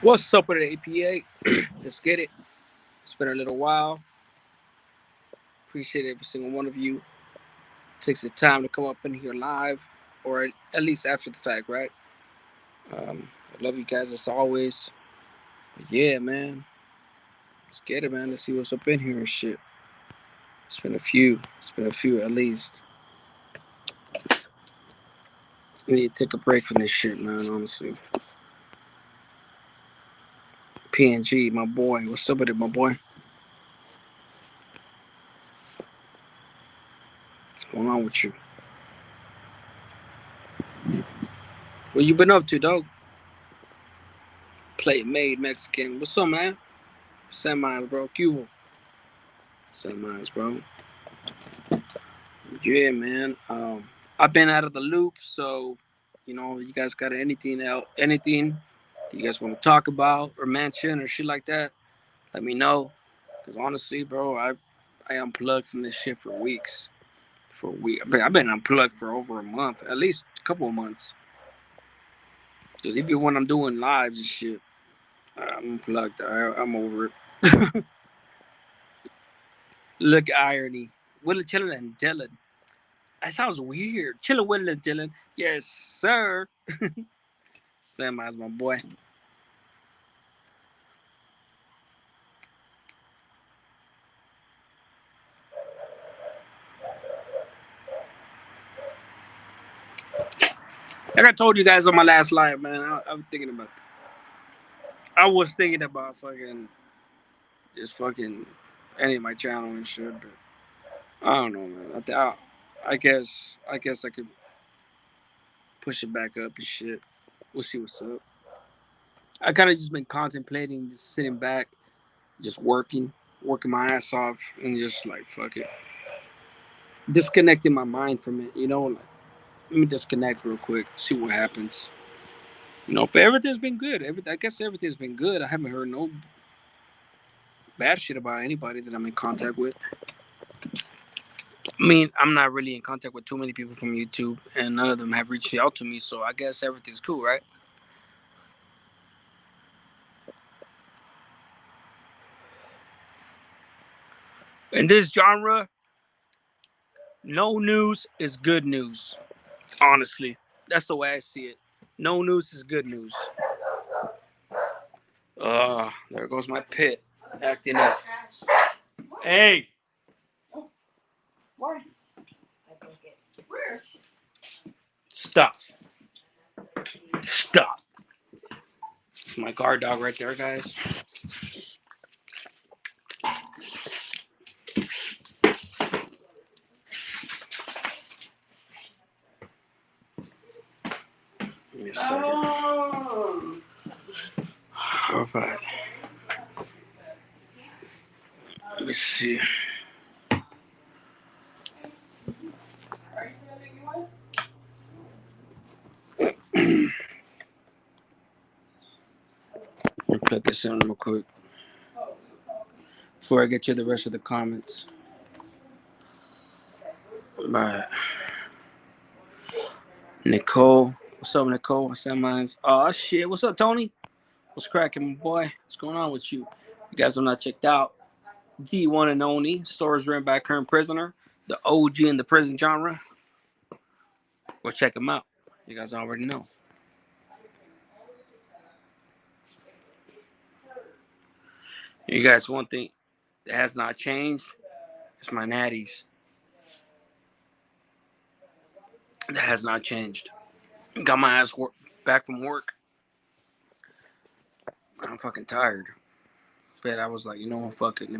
What's up with the APA? Let's get it. It's been a little while. Appreciate every single one of you. Takes the time to come up in here live, or at least after the fact, right? I love you guys as always. But yeah, man. Let's get it, man. Let's see what's up in here and shit. It's been a few. It's been a few at least. I need to take a break from this shit, man, honestly. PNG, my boy. What's up with it, my boy? What's going on with you? What you been up to, dog? Plate made Mexican. What's up, man? Semis, bro. Cuba. Semis, bro. Yeah, man. I've been out of the loop, so you guys got anything that you guys want to talk about or mention or shit like that? Let me know. Cause honestly, bro, I unplugged from this shit for weeks. For a week, I've been unplugged for over a month, at least a couple of months. Cause even when I'm doing lives and shit, I'm unplugged. I'm over it. Look, irony. Willie chilling and Dylan. That sounds weird. Chilling with Dylan. Yes, sir. Semis, my boy. Like I told you guys on my last live, man, I was thinking about. I was thinking about fucking just fucking ending my channel and shit, but I don't know, man. I guess I could push it back up and shit. We'll see what's up. I kind of just been contemplating, just sitting back, just working my ass off, and just like fuck it, disconnecting my mind from it. Like, let me disconnect real quick, see what happens. But everything's been good. I guess everything's been good. I haven't heard no bad shit about anybody that I'm in contact with. I mean, I'm not really in contact with too many people from YouTube, and none of them have reached out to me, so I guess everything's cool, right? In this genre, no news is good news. Honestly, that's the way I see it. No news is good news. There goes my pit acting up. Hey, stop. Stop. It's my guard dog right there, guys. Give me a second. All right. Let me see. Let me put this in real quick before I get to the rest of the comments. Right. Nicole. What's up, Nicole? What's up, mines? Oh, shit. What's up, Tony? What's cracking, my boy? What's going on with you? You guys have not checked out the one and only stories written by a current prisoner, the OG in the prison genre. Go check him out. You guys already know. You guys, one thing that has not changed is my natties. That has not changed. Got my ass back from work. I'm fucking tired. But I was like, fuck it.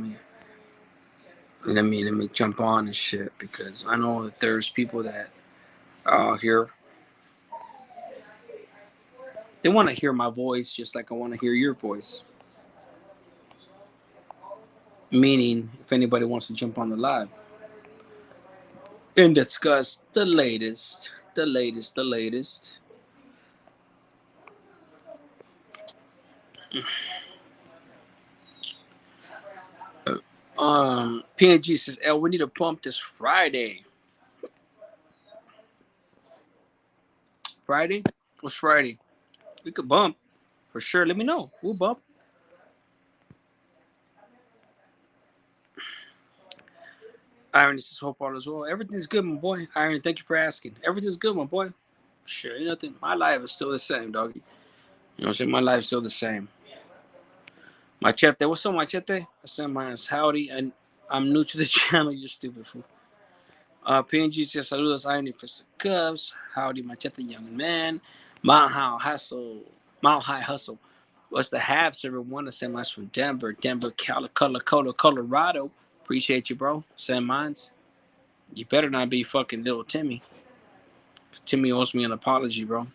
Let me jump on and shit, because I know that there's people that are here. They want to hear my voice just like I want to hear your voice. Meaning, if anybody wants to jump on the live and discuss the latest. PNG says, "El, we need to pump this Friday." Friday? What's Friday? We could bump For sure. Let me know. We'll bump. Iron, this is Hope all as well. Everything's good, my boy. Iron, thank you for asking. Everything's good, my boy. Sure, ain't nothing. My life is still the same, doggy. You know what I'm saying? My life's still the same. Machete, what's up, Machete? I said, mine's howdy, and I'm new to the channel, you stupid fool. PNG says, saludos, Iron for Cubs. Howdy, Machete, young man. Mount High Hustle. Mount High Hustle. What's the Habs, everyone? I send mine from Denver, Colorado. Appreciate you, bro. Send mines. You better not be fucking little Timmy. Timmy owes me an apology, bro.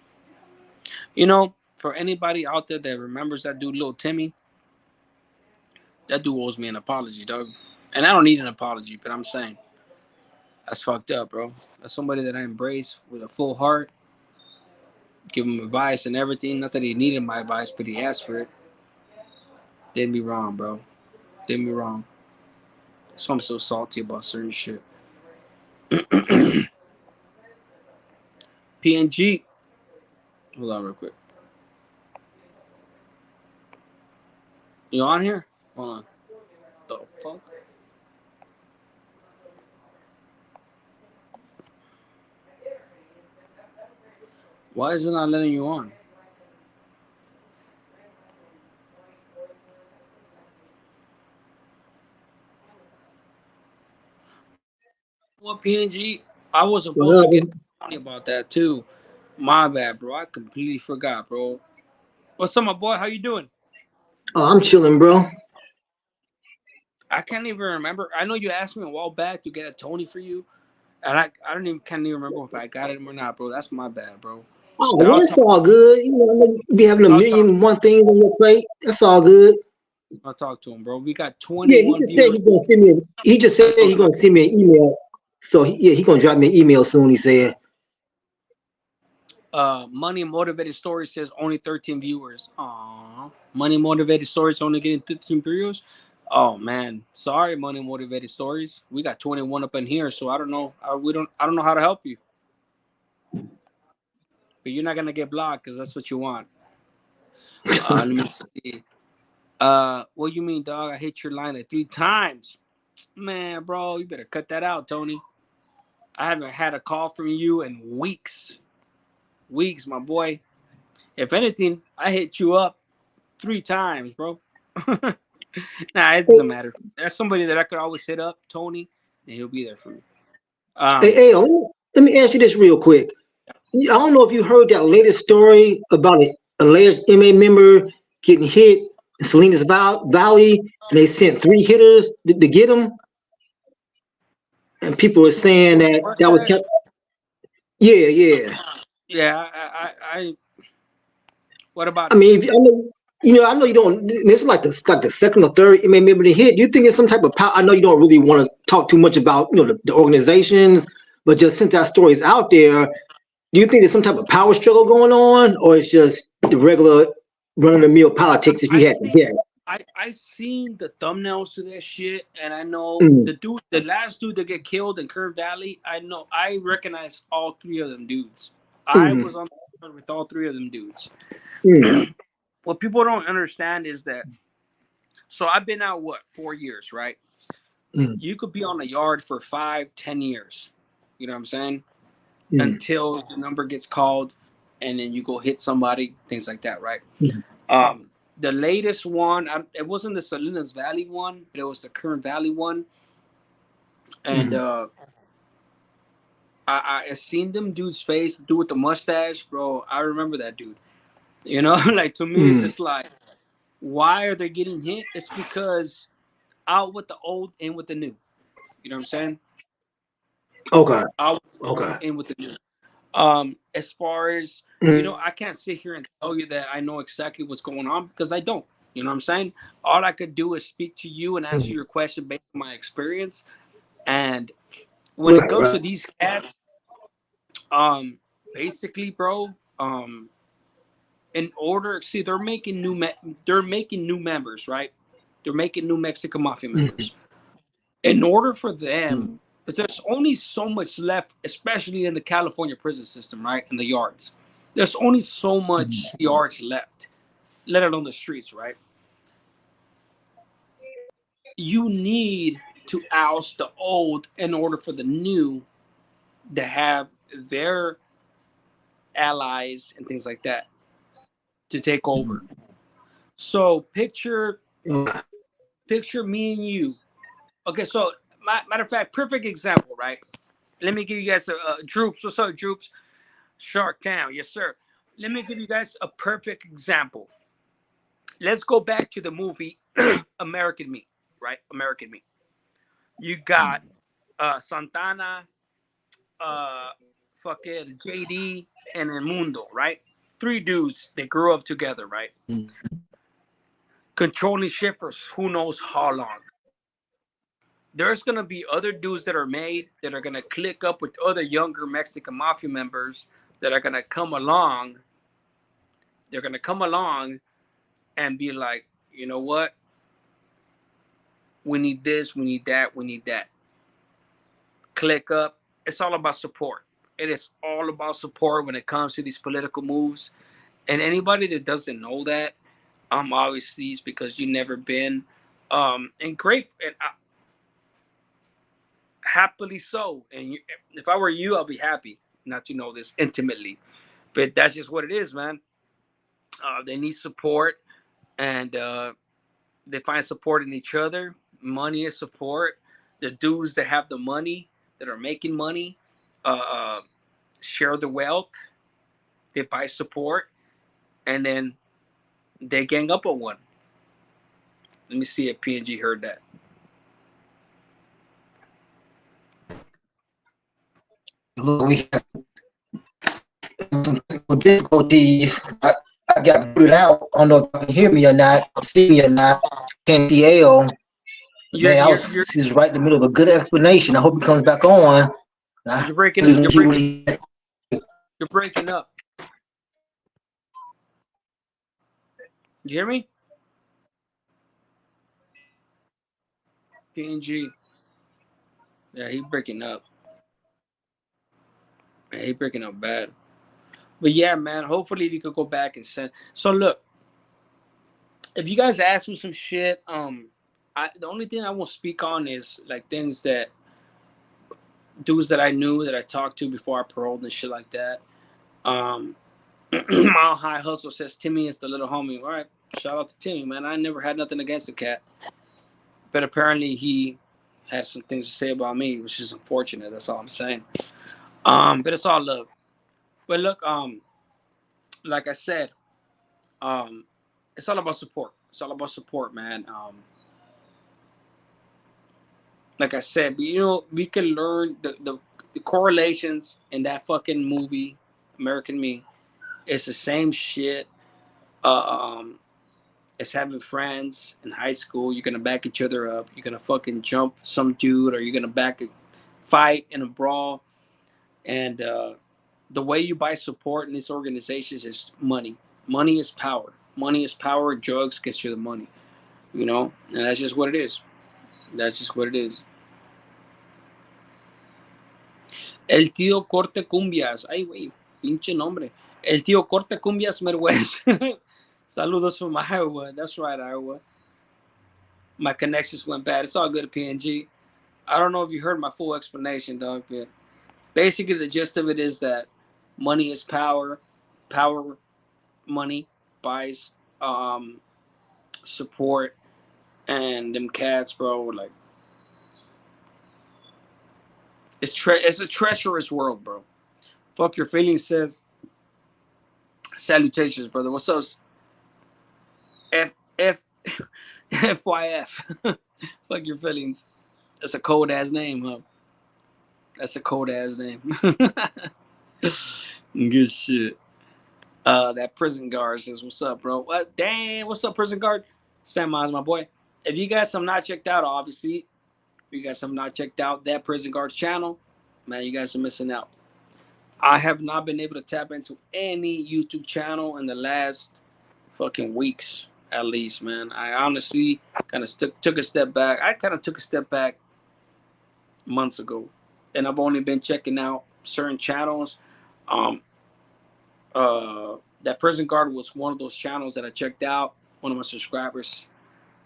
You know, for anybody out there that remembers that dude, little Timmy, that dude owes me an apology, dog. And I don't need an apology, but I'm saying that's fucked up, bro. That's somebody that I embrace with a full heart, give him advice and everything. Not that he needed my advice, but he asked for it. Did me wrong, bro. Did me wrong. That's why I'm so salty about certain shit. PNG. Hold on real quick. You on here? Hold on. The fuck? Why is it not letting you on? What PNG? I was supposed to get money about that too. My bad, bro. I completely forgot, bro. What's up, my boy? How you doing? Oh, I'm chilling, bro. I can't even remember. I know you asked me a while back to get a Tony for you, and I don't even can't even remember if I got it or not, bro. That's my bad, bro. Oh, But well, that's all good. You know, I know you be having a I'll talk. million and one things on your plate. That's all good. I'll talk to him, bro. We got Yeah, he 21 just said viewers. he's gonna send me. He just said he's gonna send me an email. So he gonna drop me an email soon. He said. Money Motivated Stories says only 13 viewers. Aww. Money Motivated Stories only getting 13 viewers. Oh man, sorry, Money Motivated Stories. We got 21 up in here, so I don't know. I don't know how to help you. But you're not gonna get blocked because that's what you want. Let me see. What you mean, dog? I hit your line like 3 times. Man, bro, you better cut that out, Tony. I haven't had a call from you in weeks. Weeks, my boy. If anything, I hit you up 3 times, bro. Nah, it doesn't matter. There's somebody that I could always hit up, Tony, and he'll be there for me. Hey, Um, hey, let me ask you this real quick. I don't know if you heard that latest story about an alleged MA member getting hit in Salinas Valley, and they sent 3 hitters to get him, and people were saying that that was mustache. yeah, yeah. Yeah, what about I it? mean, I know you don't. This is like the second or third MA member to hit. Do you think it's some type of power? I know you don't really want to talk too much about the organizations, but just since that story is out there, do you think there's some type of power struggle going on, or it's just the regular run of the mill politics? If I you had to see. guess. I seen the thumbnails to that shit, and I know Mm, the last dude that get killed in Curve Valley. I recognize all three of them dudes. I mm, was on the road with all three of them dudes. mm, What people don't understand is that. So I've been out 4 years, right? mm, You could be on a yard for 5, 10 years. You know what I'm saying? mm, Until the number gets called, and then you go hit somebody, things like that, right? mm, The latest one, it wasn't the Salinas Valley one, but it was the Kern Valley one, and mm, I seen them dude's face, the dude with the mustache, bro. I remember that dude. You know, like to me, it's mm. just like, why are they getting hit? It's because out with the old, in with the new. You know what I'm saying? Okay, Out with the okay. old, in with the new. As far as Mm, I can't sit here and tell you that I know exactly what's going on because I don't. You know what I'm saying? All I could do is speak to you and answer mm. your question based on my experience. And when it Right, goes to right. these cats, um, basically, bro, in order, see, they're making new members, right? They're making new Mexican mafia Mm, members. In order for mm, them, there's only so much left, especially in the California prison system, right? In the yards, there's only so mm, much yards left. let alone the streets, right? You need to oust the old in order for the new to have their allies and things like that to take over. So picture me and you. Okay, so matter of fact, perfect example, right? Let me give you guys a Droops. What's up, Droops? Shark Town, yes, sir. Let me give you guys a perfect example. Let's go back to the movie American Me, right? American Me. You got Santana, uh, fucking JD, and then Mundo, right? Three dudes that grew up together, right? Controlling shit for who knows how long. There's gonna be other dudes that are made that are gonna click up with other younger Mexican mafia members that are gonna come along. They're gonna come along and be like, you know what? We need this, we need that, we need that. Click up. It's all about support. It is all about support when it comes to these political moves. And anybody that doesn't know that, obviously it's because you've never been, and great, and happily so. And if I were you, I'll be happy not to know this intimately. But that's just what it is, man. They need support, and they find support in each other. Money is support. The dudes that have the money, that are making money, uh, share the wealth. They buy support, and then they gang up on one. Let me see if PNG heard that. Look, we had some technical difficulties. I got booted out. I don't know if you can hear me or not, or see me or not. Can't see L. You're Man, you're you're he was right in the middle of a good explanation. I hope he comes back on. you're I breaking really you're hear breaking what he had. you're breaking up. You hear me? PNG. Yeah, he breaking up. Man, he breaking up bad. But yeah, man. Hopefully we could go back and send. So look, if you guys ask me some shit, the only thing I won't speak on is like things that dudes that I knew that I talked to before I paroled and shit like that. Um, Mile High Hustle says Timmy is the little homie. All right, shout out to Timmy, man. I never had nothing against the cat, but apparently he had some things to say about me, which is unfortunate. That's all I'm saying. But it's all love. But look, like I said, um, it's all about support. It's all about support, man. Like I said, but, we can learn the correlations in that fucking movie, American Me. It's the same shit. Um, it's having friends in high school. You're gonna back each other up. You're gonna fucking jump some dude, or you're gonna back a fight in a brawl. And the way you buy support in these organizations is money. Money is power. Money is power. Drugs gets you the money. And that's just what it is. That's just what it is. El tío Corte Cumbias. Ay, güey, pinche nombre. El tío Corte Cumbias Merwes. Saludos from Iowa. That's right, Iowa. My connections went bad. It's all good at PNG. I don't know if you heard my full explanation, dog, but basically the gist of it is that money is power. Power, money buys support, and them cats, bro. Like it's a treacherous world, bro. Fuck your feelings, says salutations, brother. What's up? F F FYF. Fuck your feelings. That's a cold ass name, huh? That's a cold ass name. Good shit. That prison guard says, "What's up, bro? What? Damn, what's up, prison guard?" Sam Miles, my boy. If you guys have not checked out, obviously, if you guys have not checked out that prison guard's channel, man, you guys are missing out. I have not been able to tap into any YouTube channel in the last fucking weeks, at least, man. I honestly kind of took a step back. I kind of took a step back months ago, and I've only been checking out certain channels. Um, that Prison Guard was one of those channels that I checked out. One of my subscribers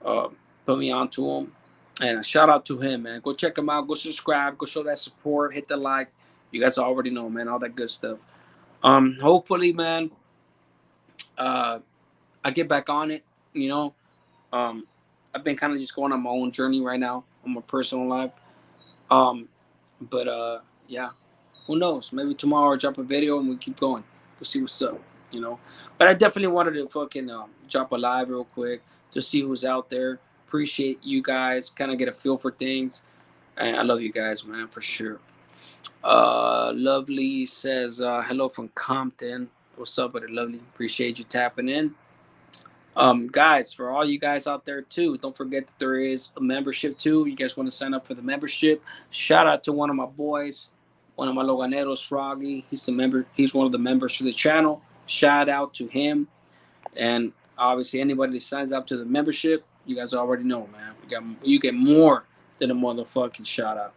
uh, put me onto him, and a shout out to him, man. Go check him out. Go subscribe. Go show that support. Hit the like. You guys already know, man. All that good stuff. Hopefully, man, uh, I get back on it. You know, um, I've been kind of just going on my own journey right now on my personal life. Um, but yeah, who knows? Maybe tomorrow I'll drop a video and we keep going. We'll see what's up. You know, but I definitely wanted to fucking drop a live real quick to see who's out there. Appreciate you guys. Kind of get a feel for things. And I love you guys, man, for sure. Lovely says hello from Compton. What's up, buddy? Lovely. Appreciate you tapping in. Guys, for all you guys out there too, don't forget that there is a membership too. You guys want to sign up for the membership? Shout out to one of my boys, one of my Loganeros, Froggy. He's the member. He's one of the members for the channel. Shout out to him. And obviously, anybody that signs up to the membership, you guys already know, man. You get more than a motherfucking shout out.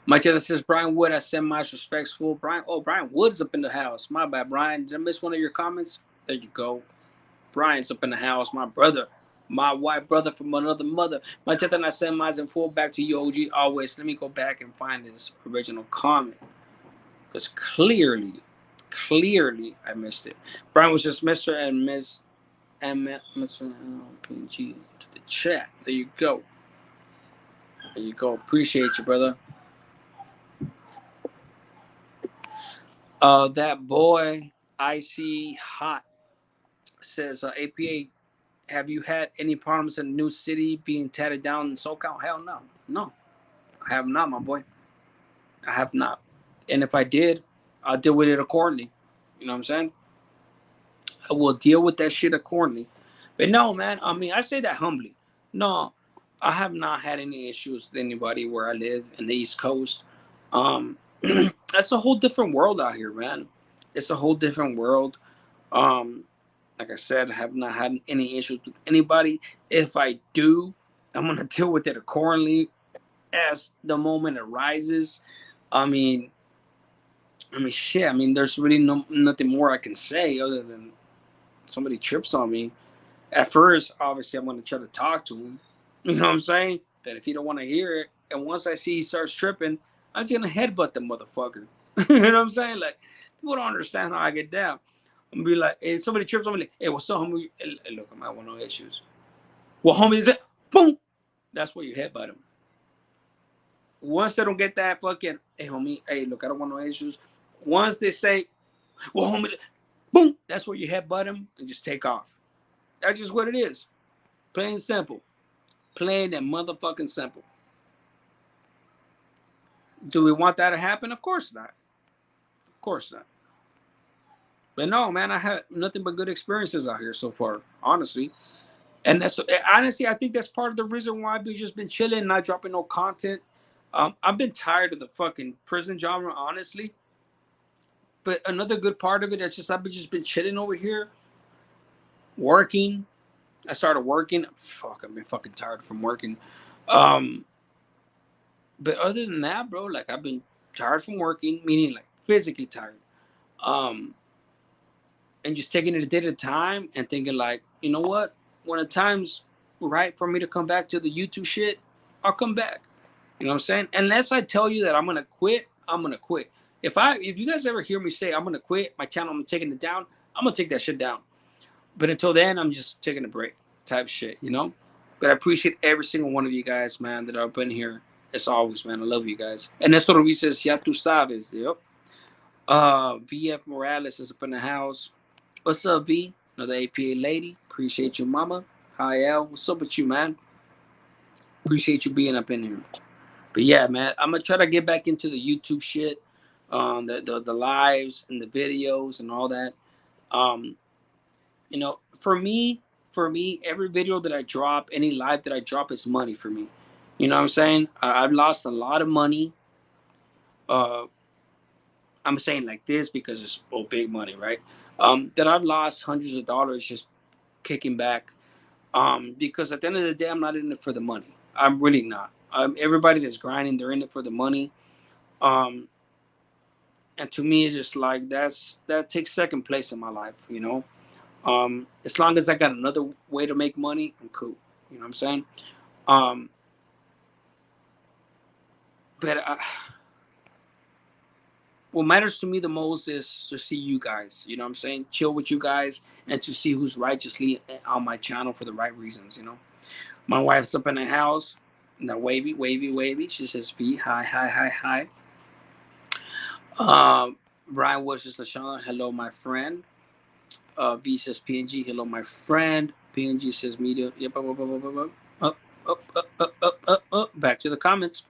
My chat says Brian Wood. I send my respectful. Brian Wood's up in the house. My bad, Brian. Did I miss one of your comments? There you go. Brian's up in the house, my brother, my white brother from another mother. My chat and I send mine in full back to you, OG. Always. Let me go back and find this original comment because clearly, I missed it. Brian was just Mr. and Miss Mr. PG to the chat. There you go. There you go. Appreciate you, brother. That boy, Icy Hot says APA. Have you had any problems in the new city being tatted down in SoCal? Hell no. No, I have not, my boy. I have not. And if I did, I'll deal with it accordingly. You know what I'm saying? I will deal with that shit accordingly. But no, man, I mean, I say that humbly. No, I have not had any issues with anybody where I live in the East Coast. That's a whole different world out here, man. It's a whole different world. Like I said, I have not had any issues with anybody. If I do, I'm gonna deal with it accordingly as the moment arises. I mean, shit. I mean, there's really nothing more I can say other than somebody trips on me. At first, obviously, I'm gonna try to talk to him. You know what I'm saying? But if he don't want to hear it, and once I see he starts tripping, I'm just gonna headbutt the motherfucker. You know what I'm saying? Like, people don't understand how I get down. I'm gonna be like, hey, somebody trips on me, like, hey, what's up, homie? Hey, look, I might want no issues. Well, homie, is it? Boom! That's where you headbutt them. Once they don't get that fucking, hey, homie, hey, look, I don't want no issues. Once they say, well, homie, boom, that's where you headbutt them and just take off. That's just what it is. Plain and simple. Plain and motherfucking simple. Do we want that to happen? Of course not. Of course not. But no, man, I had nothing but good experiences out here so far, honestly. And that's honestly, I think that's part of the reason why I've just been chilling, not dropping no content. I've been tired of the fucking prison genre, honestly. But another good part of it is just I've just been chilling over here, working. I started working. Fuck, I've been fucking tired from working. But other than that, bro, like I've been tired from working, meaning like physically tired. And just taking it a day at a time and thinking like, you know what? When the time's right for me to come back to the YouTube shit, I'll come back. You know what I'm saying? Unless I tell you that I'm gonna quit, I'm gonna quit. If you guys ever hear me say I'm gonna quit my channel, I'm taking it down, I'm gonna take that shit down. But until then, I'm just taking a break type shit, you know? But I appreciate every single one of you guys, man, that have been here. As always, man. I love you guys. And that's what Ruiz says, ya tu sabes, yep. VF Morales is up in the house. What's up, V? Another APA lady. Appreciate you, mama. Hi, L. What's up with you, man? Appreciate you being up in here. But yeah, man, I'm gonna try to get back into the YouTube shit, the lives and the videos and all that. You know, for me, every video that I drop, any live that I drop is money for me. You know what I'm saying? I've lost a lot of money. I'm saying like this because it's big money, right? That I've lost hundreds of dollars just kicking back. Because at the end of the day, I'm not in it for the money. I'm really not. Everybody that's grinding, they're in it for the money. And And to me, it's just like that takes second place in my life. As long as I got another way to make money, I'm cool. You know what I'm saying? Um, but what matters to me the most is to see you guys. You know what I'm saying? Chill with you guys and to see who's righteously on my channel for the right reasons. My wife's up in the house. Now wavy, wavy, wavy. She says V. Hi, hi, hi, hi. Brian Woods Lashana. Hello, my friend. V says PNG. Hello, my friend. PNG says media. Yep. Up. Back to the comments.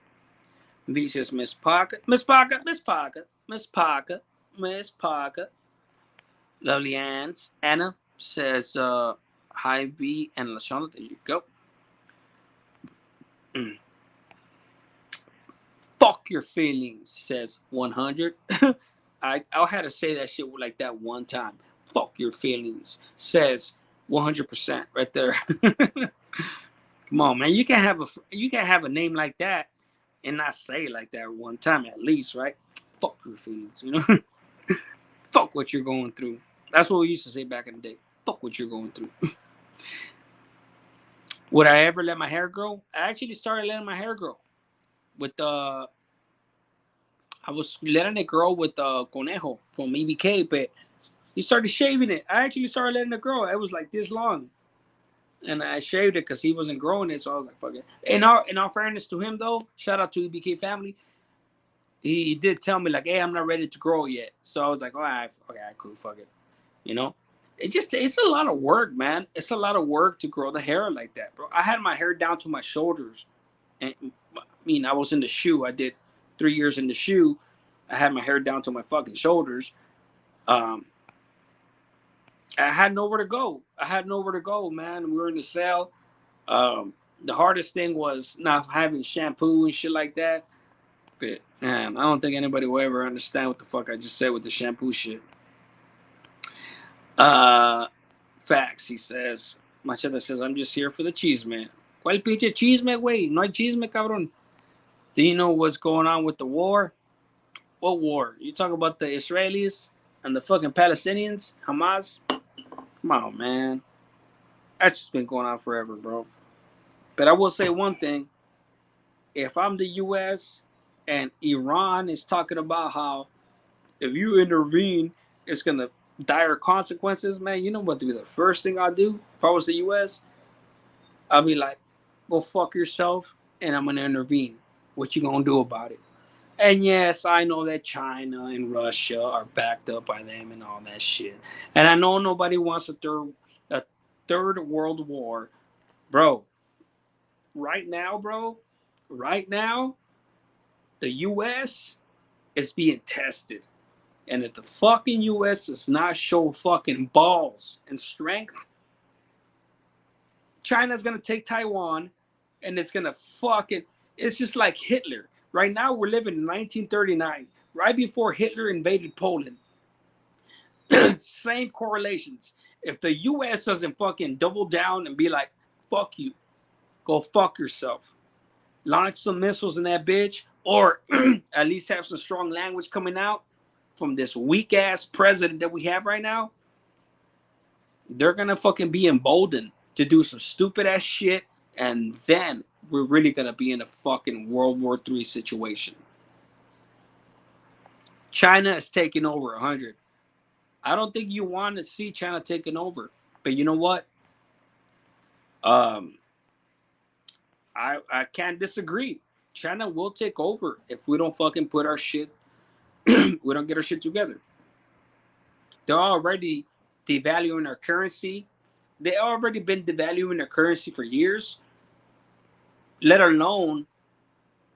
V says Miss Parker. Miss Parker. Miss Parker. Miss Parker. Miss Parker. Lovely Anna says hi V and Lashana. There you go. Fuck your feelings, says 100. I had to say that shit like that one time. Fuck your feelings, says 100% right there. Come on, man. You can't have a name like that and not say it like that one time at least, right? Fuck your feelings, Fuck what you're going through. That's what we used to say back in the day. Fuck what you're going through. Would I ever let my hair grow? I actually started letting my hair grow with I was letting it grow with Conejo from EBK, but he started shaving it. I actually started letting it grow. It was like this long, and I shaved it because he wasn't growing it. So I was like, "Fuck it." In all fairness to him, though, shout out to EBK family. He did tell me like, "Hey, I'm not ready to grow yet." So I was like, "All right, okay, cool, fuck it." It's a lot of work, man. It's a lot of work to grow the hair like that, bro. I had my hair down to my shoulders, and I was in the shoe. I did 3 years in the shoe. I had my hair down to my fucking shoulders. Um, I had nowhere to go. Man. We were in the cell. The hardest thing was not having shampoo and shit like that. But man, I don't think anybody will ever understand what the fuck I just said with the shampoo shit. Facts, he says. Machete says, I'm just here for the chisme. ¿Cuál pinche chisme, güey? No hay chisme, cabrón. Do you know what's going on with the war? What war? You talk about the Israelis and the fucking Palestinians? Hamas? Come on, man. That's just been going on forever, bro. But I will say one thing. If I'm the U.S. and Iran is talking about how if you intervene, it's going to dire consequences, man, you know what would be the first thing I'd do if I was the U.S.? I'll be like, go fuck yourself, and I'm going to intervene. What you going to do about it? And yes, I know that China and Russia are backed up by them and all that shit. And I know nobody wants a third world war. Bro, right now, the US is being tested. And if the fucking US does not show fucking balls and strength, China's gonna take Taiwan and it's gonna it's just like Hitler. Right now we're living in 1939, right before Hitler invaded Poland. Same correlations. If the US doesn't fucking double down and be like, fuck you, go fuck yourself, launch some missiles in that bitch, or at least have some strong language coming out from this weak ass president that we have right now, they're gonna fucking be emboldened to do some stupid ass shit, and then we're really gonna be in a fucking World War III situation. China is taking over 100. I don't think you want to see China taking over, but you know what? Um, I can't disagree. China will take over if we don't fucking put our shit, we don't get our shit together. They're already devaluing our currency. They already been devaluing their currency for years. Let alone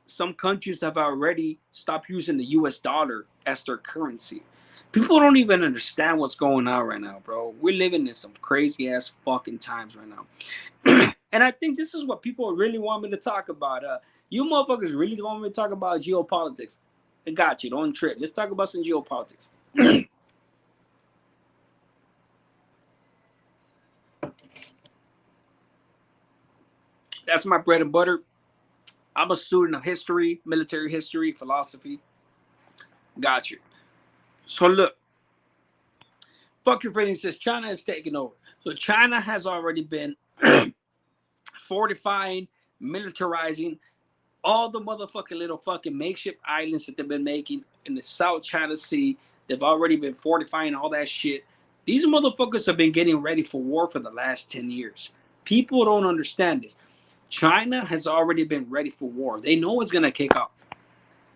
some countries have already stopped using the US dollar as their currency. People don't even understand what's going on right now, bro. We're living in some crazy ass fucking times right now. And I think this is what people really want me to talk about. You motherfuckers really want me to talk about geopolitics. I got you. Don't trip. Let's talk about some geopolitics. That's my bread and butter. I'm a student of history, military history, philosophy. Got you. So look, fuck your friend says China is taking over. So China has already been fortifying, militarizing all the motherfucking little fucking makeshift islands that they've been making in the South China Sea. They've already been fortifying all that shit. These motherfuckers have been getting ready for war for the last 10 years. People don't understand this. China has already been ready for war. They know it's going to kick off.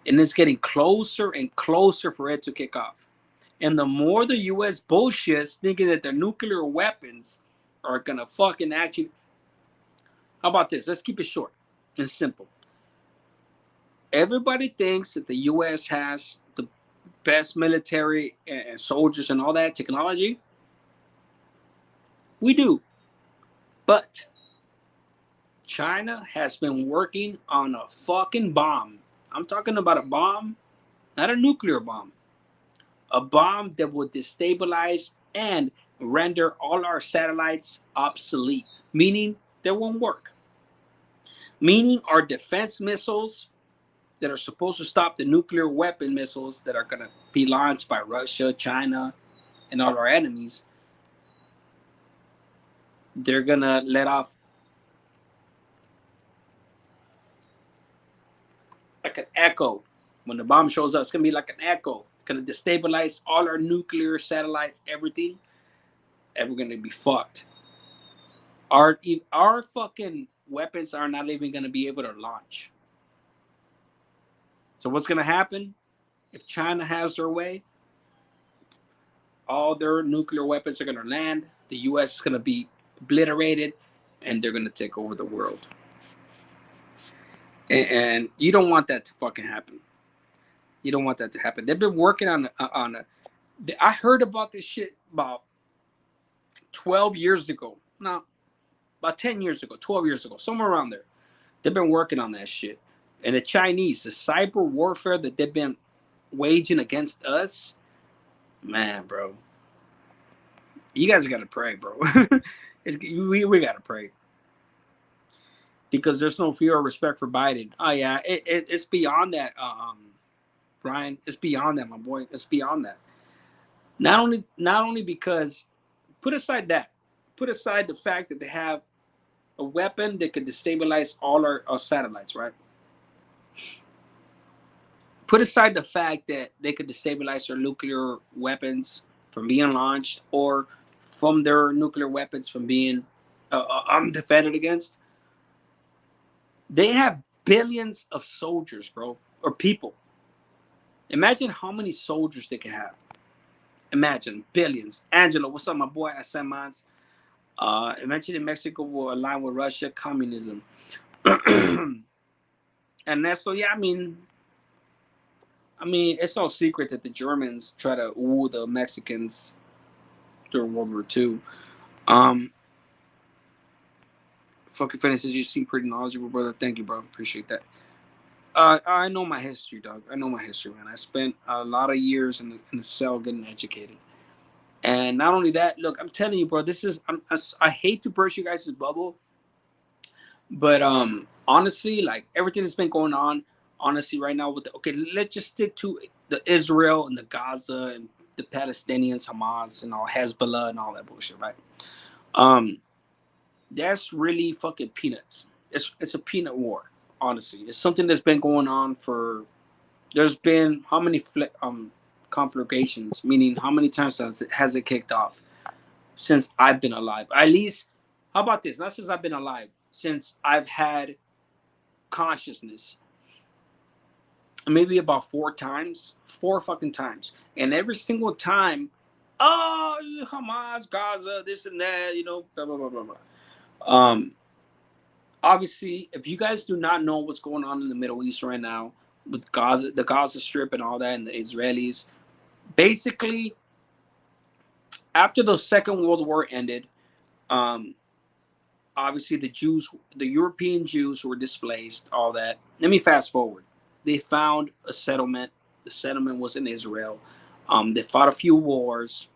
And it's getting closer and closer for it to kick off. And the more the US bullshits thinking that their nuclear weapons are going to fucking actually. How about this? Let's keep it short and simple. Everybody thinks that the US has the best military and soldiers and all that technology. We do. But China has been working on a fucking bomb. I'm talking about a bomb, not a nuclear bomb. A bomb that would destabilize and render all our satellites obsolete, meaning they won't work. Meaning our defense missiles that are supposed to stop the nuclear weapon missiles that are going to be launched by Russia, China, and all our enemies, they're going to let off like an echo. When the bomb shows up, it's going to be like an echo. It's going to destabilize all our nuclear satellites, everything, and we're going to be fucked. Our fucking weapons are not even going to be able to launch. So what's going to happen if China has their way? All their nuclear weapons are going to land. The U.S. is going to be obliterated, and they're going to take over the world. And you don't want that to fucking happen. You don't want that to happen. They've been working on a. I heard about this shit about 12 years ago. No, about 10 years ago, 12 years ago, somewhere around there. They've been working on that shit. And the Chinese, the cyber warfare that they've been waging against us, man, bro. You guys got to pray, bro. we got to pray. Because there's no fear or respect for Biden. Oh, yeah, it's beyond that, Brian. It's beyond that, my boy. It's beyond that. Not only because, put aside that. Put aside the fact that they have a weapon that could destabilize all our satellites, right? Put aside the fact that they could destabilize their nuclear weapons from being launched or from their nuclear weapons from being defended against. They have billions of soldiers, bro, or people. Imagine how many soldiers they could have. Imagine billions. Angelo, what's up, my boy? I sent mine. Eventually, Mexico will align with Russia communism. And that's so. Yeah, I mean, it's no secret that the Germans try to woo the Mexicans during World War II. Fucking finishes. You seem pretty knowledgeable, brother. Thank you, bro. Appreciate that. I know my history, dog. I know my history, man. I spent a lot of years in the cell getting educated. And not only that, look, I'm telling you, bro, this is, I hate to burst you guys' bubble, but honestly, like everything that's been going on, honestly, right now with okay, let's just stick to the Israel and the Gaza and the Palestinians, Hamas, and all Hezbollah and all that bullshit, right? That's really fucking peanuts. It's a peanut war, honestly. It's something that's been going on for. There's been how many conflagrations, meaning how many times has it kicked off since I've been alive? At least, how about this? Not since I've been alive, since I've had consciousness. Maybe about 4 times, 4 fucking times, and every single time, oh, Hamas, Gaza, this and that, blah blah blah blah blah. Obviously, if you guys do not know what's going on in the Middle East right now with Gaza, the Gaza Strip, and all that, and the Israelis, basically, after the Second World War ended, obviously the Jews, the European Jews who were displaced, all that. Let me fast forward. They found a settlement. The settlement was in Israel. They fought a few wars,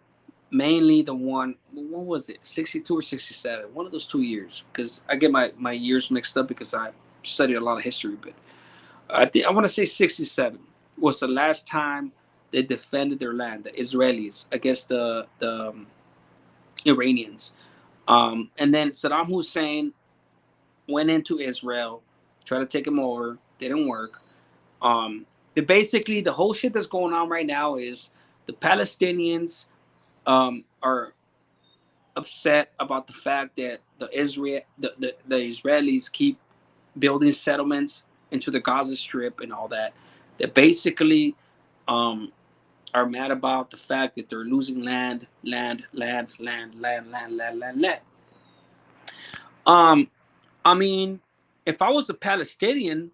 mainly the one, what was it, 62 or 67? One of those 2 years, because I get my years mixed up because I studied a lot of history, but I want to say 67 was the last time They defended their land, the Israelis, against the Iranians. And then Saddam Hussein went into Israel, tried to take him over, didn't work. But basically, the whole shit that's going on right now is the Palestinians are upset about the fact that the Israelis keep building settlements into the Gaza Strip and all that. That basically um, are mad about the fact that they're losing land. Um, I mean, if I was a Palestinian,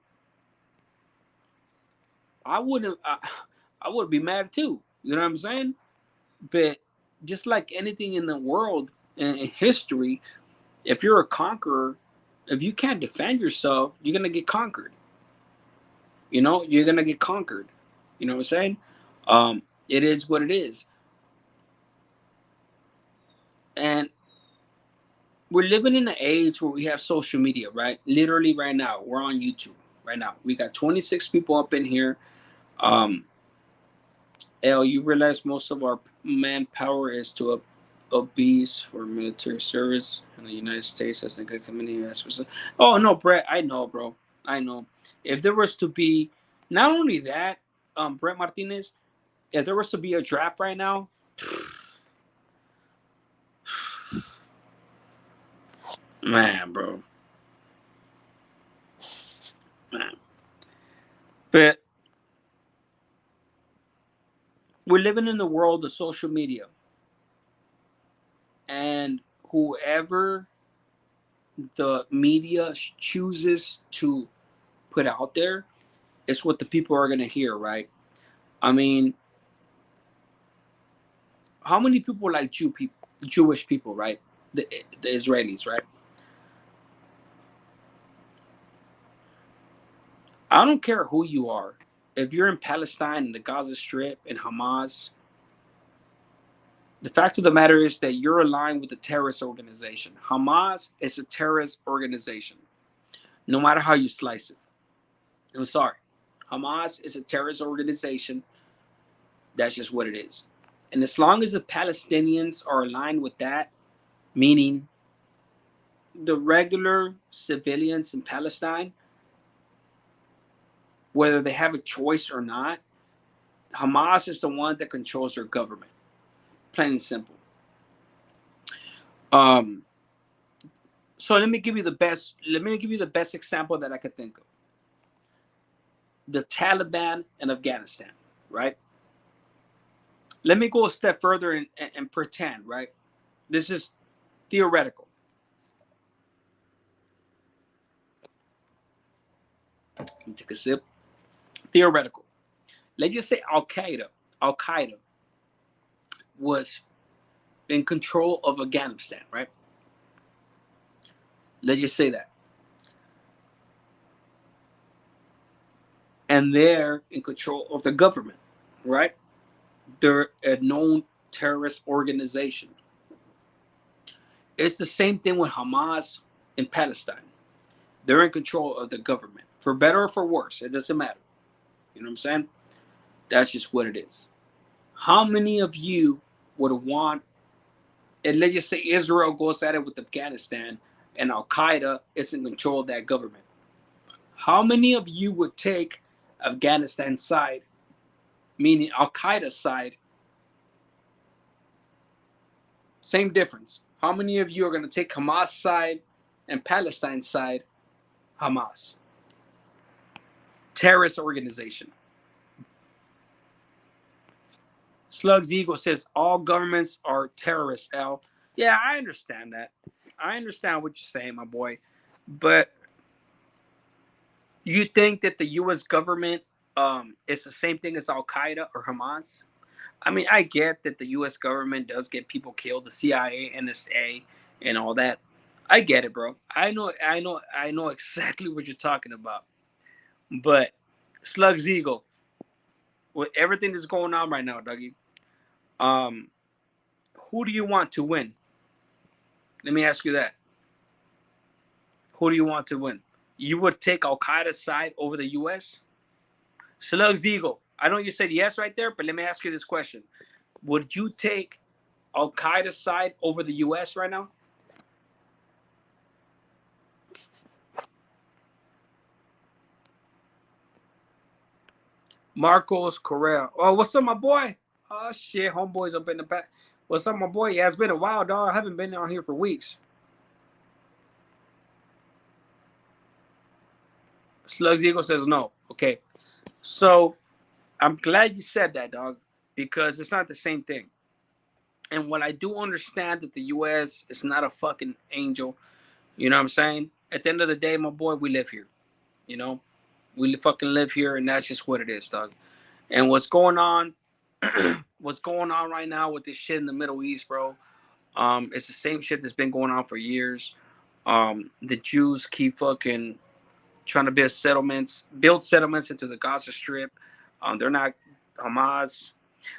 I wouldn't. I would be mad too. You know what I'm saying? But just like anything in the world in history, if you're a conqueror, if you can't defend yourself, you're gonna get conquered. You know, you're gonna get conquered. You know what I'm saying? It is what it is, and we're living in an age where we have social media, right? Literally, right now, we're on YouTube. Right now, we got 26 people up in here. Um, L, you realize most of our manpower is to obese for military service in the United States as negative to many U.S. Oh no, Brett, I know, bro. I know. If there was to be, not only that, Brett Martinez, if there was to be a draft right now, man, bro, man. But we're living in the world of social media, and whoever the media chooses to put out there, it's what the people are gonna hear, right? I mean, how many people like Jewish people, right? The Israelis, right? I don't care who you are. If you're in Palestine and the Gaza Strip and Hamas, the fact of the matter is that you're aligned with a terrorist organization. Hamas is a terrorist organization, no matter how you slice it. I'm sorry. Hamas is a terrorist organization. That's just what it is. And as long as the Palestinians are aligned with that, meaning the regular civilians in Palestine, whether they have a choice or not, Hamas is the one that controls their government. Plain and simple. Um, so let me give you the best. Let me give you the best example that I could think of. The Taliban in Afghanistan, right? Let me go a step further and pretend, right? This is theoretical. Let me take a sip. Theoretical. Let's just say Al Qaeda was in control of Afghanistan, right? Let's just say that. And they're in control of the government, right? They're a known terrorist organization. It's the same thing with Hamas in Palestine. They're in control of the government, for better or for worse. It doesn't matter. You know what I'm saying? That's just what it is. How many of you would want, and let's just say Israel goes at it with Afghanistan and Al Qaeda is in control of that government? How many of you would take Afghanistan's side, meaning Al Qaeda's side? Same difference. How many of you are going to take Hamas side and Palestine side? Hamas, terrorist organization. Slugs Eagle says all governments are terrorists. L. Yeah, I understand that. I understand what you're saying, my boy. But you think that the U.S. government is the same thing as Al Qaeda or Hamas? I mean, I get that the U.S. government does get people killed, the CIA, NSA, and all that. I get it, bro. I know exactly what you're talking about. But Slugs Eagle, with everything that's going on right now, Dougie, um, who do you want to win? Let me ask you that. Who do you want to win? You would take Al Qaeda's side over the U.S.? Slugs Eagle, I know you said yes right there, but let me ask you this question: would you take Al Qaeda's side over the U.S. right now? Marcos Correa. Oh, what's up, my boy? Oh shit, homeboys up in the back. What's up, my boy? Yeah, it's been a while, dog. I haven't been down here for weeks. Slugs Eagle says no. Okay, so I'm glad you said that, dog, because it's not the same thing. And what I do understand that the U.S. is not a fucking angel. You know what I'm saying? At the end of the day, my boy, we live here. You know, we fucking live here, and that's just what it is, dog. And what's going on? What's going on right now with this shit in the Middle East, bro? It's the same shit that's been going on for years. The Jews keep fucking trying to build settlements into the Gaza Strip. They're not Hamas.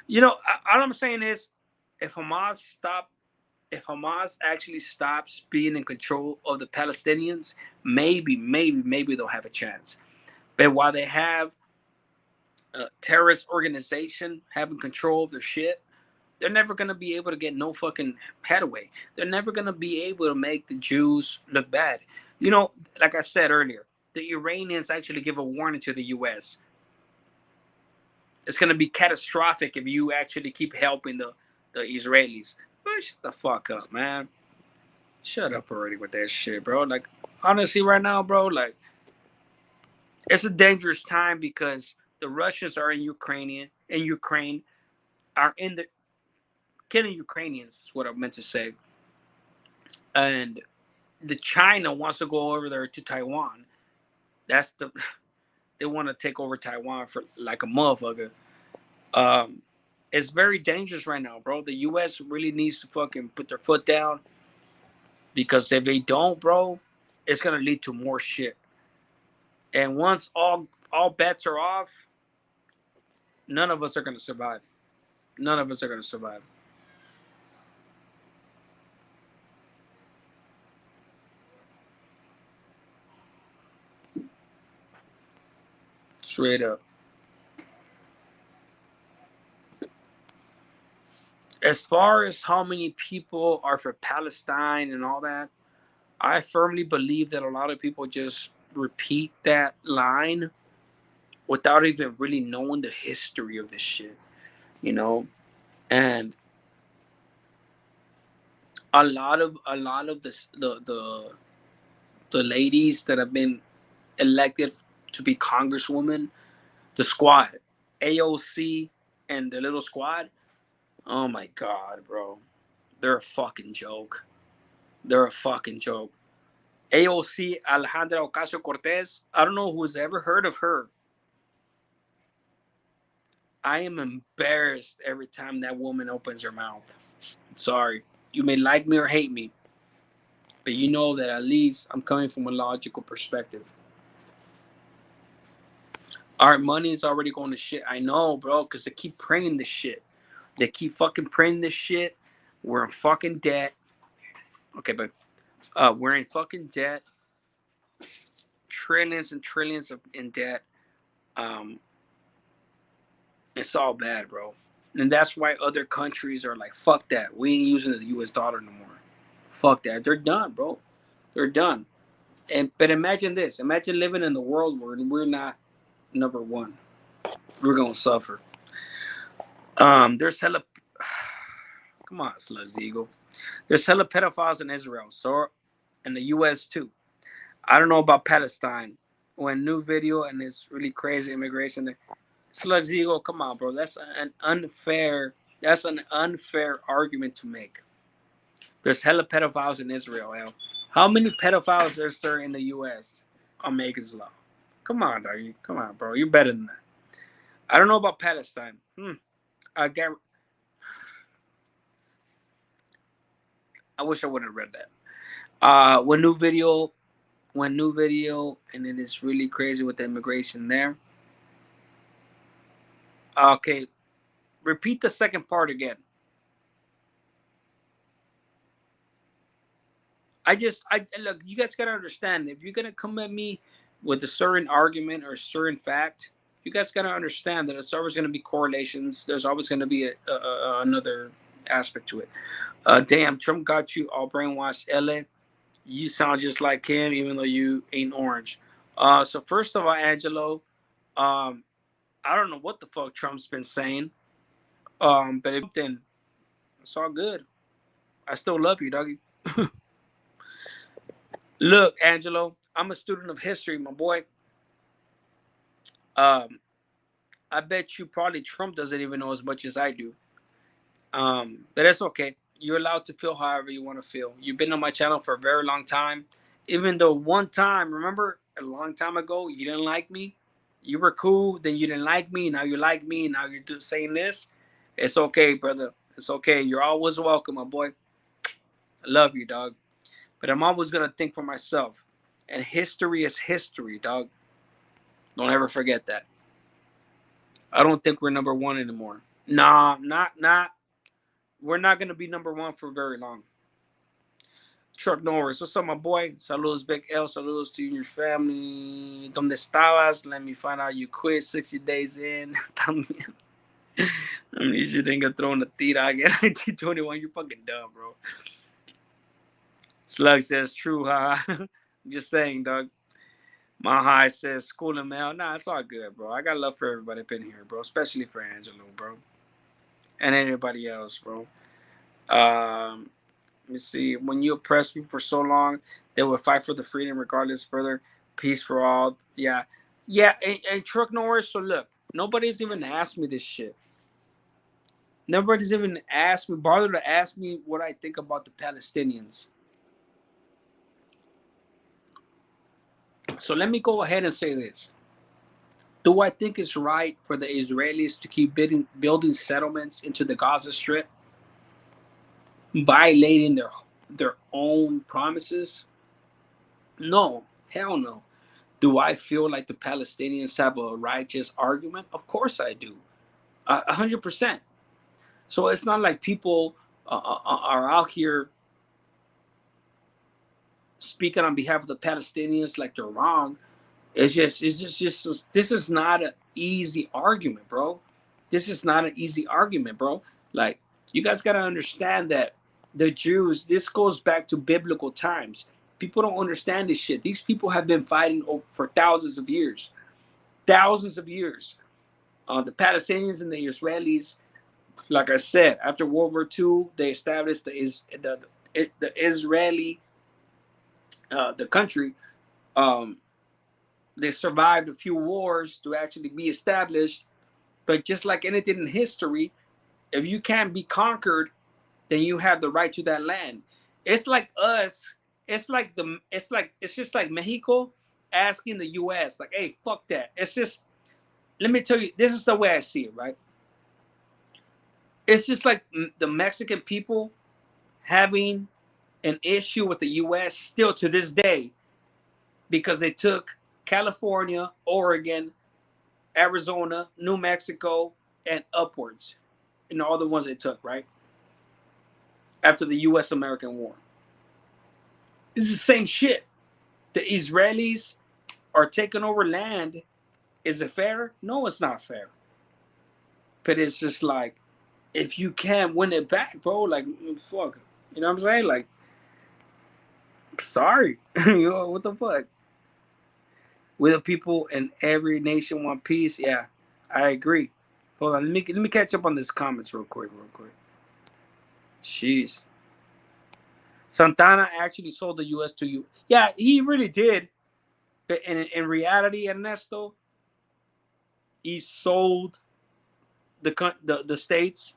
You know, all I'm saying is, if Hamas stop, if Hamas actually stops being in control of the Palestinians, maybe they'll have a chance. But while they have a terrorist organization having control of their shit, they're never gonna be able to get no fucking headway. They're never gonna be able to make the Jews look bad. You know, like I said earlier, the Iranians actually give a warning to the U.S. It's gonna be catastrophic if you actually keep helping the Israelis. But shut the fuck up, man. Shut up already with that shit, bro. Like, honestly, right now, bro, like, it's a dangerous time because the Russians are in Ukraine are in the killing Ukrainians is what I meant to say. And the China wants to go over there to Taiwan. That's the they want to take over Taiwan for like a motherfucker. Um, it's very dangerous right now, bro. The U.S. really needs to fucking put their foot down because if they don't, bro, it's gonna lead to more shit. And once all bets are off, none of us are gonna survive. None of us are gonna survive. Straight up. As far as how many people are for Palestine and all that, I firmly believe that a lot of people just repeat that line without even really knowing the history of this shit, you know. And a lot of this the ladies that have been elected to be congresswomen, the squad, AOC, and the little squad. Oh my god, bro, they're a fucking joke. They're a fucking joke. AOC, Alejandra Ocasio Cortez. I don't know who's ever heard of her. I am embarrassed every time that woman opens her mouth. Sorry. You may like me or hate me, but you know that at least I'm coming from a logical perspective. Our money is already going to shit. I know, bro, because they keep printing this shit. They keep fucking printing this shit. We're in fucking debt. Okay, but we're in fucking debt. Trillions and trillions in debt. Um, it's all bad, bro. And that's why other countries are like, fuck that. We ain't using the US dollar no more. Fuck that. They're done, bro. They're done. And but imagine this. Imagine living in the world where we're not number one. We're gonna suffer. There's hella come on, Slugs Eagle. There's hella pedophiles in Israel, so in the US too. I don't know about Palestine. When new video and it's really crazy immigration. Slugs Eagle, come on, bro. That's an unfair argument to make. There's hella pedophiles in Israel, hell. How many pedophiles is there in the US on Megan's Law? Come on, doggy. Come on, bro. You're better than that. I don't know about Palestine. I get. I wish I would have read that. When new video, and it is really crazy with the immigration there. Okay, repeat the second part again. I look. You guys gotta understand. If you're gonna come at me with a certain argument or a certain fact, You guys got to understand that it's always going to be correlations. There's always going to be another aspect to it. Damn, Trump got you all brainwashed, LA. You sound just like him, even though you ain't orange. So first of all, Angelo, um, I don't know what the fuck Trump's been saying. But if then it's all good. I still love you, doggy. Look, Angelo, I'm a student of history, my boy. Um, I bet you probably Trump doesn't even know as much as I do. But that's okay. You're allowed to feel however you want to feel. You've been on my channel for a very long time. Even though one time, remember, a long time ago, you didn't like me. You were cool, then you didn't like me. Now you like me. Now you're saying this. It's okay, brother. It's okay. You're always welcome, my boy. I love you, dog. But I'm always going to think for myself. And history is history, dog. Don't ever forget that. I don't think we're number one anymore. Nah, not. We're not going to be number one for very long. Chuck Norris, what's up, my boy? Saludos, Big L. Saludos to you and your family. ¿Dónde estabas? Let me find out you quit 60 days in. También. I mean, you shouldn't get thrown a tira again. 1921, you're fucking dumb, bro. Slug says, true, haha. Just saying, dog. My high says, school and mail. Nah, it's all good, bro. I got love for everybody up in here, bro. Especially for Angelo, bro. And anybody else, bro. Let me see. When you oppress me for so long, they will fight for the freedom regardless, brother. Peace for all. Yeah. Yeah, and Truck Norris, so look, nobody's even asked me this shit. Nobody's even bothered to ask me what I think about the Palestinians. So let me go ahead and say this. Do I think it's right for the Israelis to keep building settlements into the Gaza Strip, violating their own promises? No, hell no. Do I feel like the Palestinians have a righteous argument? Of course I do, 100%. So it's not like people are out here speaking on behalf of the Palestinians like they're wrong. It's just this is not an easy argument, bro. This is not an easy argument, bro. Like, you guys gotta understand that the Jews, this goes back to biblical times. People don't understand this shit. These people have been fighting for thousands of years. Thousands of years. The Palestinians and the Israelis, like I said, after World War II, they established the Israeli, the country. Um, they survived a few wars to actually be established. But just like anything in history, if you can't be conquered, then you have the right to that land. It's like us. It's just like Mexico asking the U.S. like, "Hey, fuck that." It's just, let me tell you, this is the way I see it, right? It's just like the Mexican people having an issue with the U.S. still to this day because they took California, Oregon, Arizona, New Mexico, and upwards, and all the ones they took, right? After the U.S.-American War. It's the same shit. The Israelis are taking over land. Is it fair? No, it's not fair. But it's just like, if you can't win it back, bro, like, fuck. You know what I'm saying? Like, sorry. You know, what the fuck? Will the people in every nation want peace? Yeah, I agree. Hold on, let me catch up on these comments real quick. Jeez. Santana actually sold the U.S. to you. Yeah, he really did. But in reality, Ernesto, he sold the states.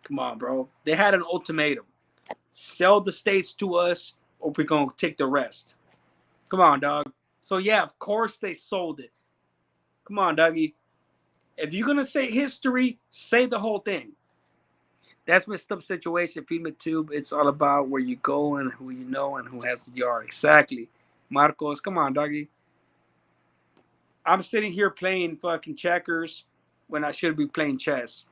Come on, bro. They had an ultimatum: sell the states to us, or we're gonna take the rest. Come on, dog. So yeah, of course they sold it. Come on, doggy. If you're gonna say history, say the whole thing. That's messed up situation. FEMA Tube, it's all about where you go and who you know and who has the yard. Exactly. Marcos, come on, doggy. I'm sitting here playing fucking checkers when I should be playing chess.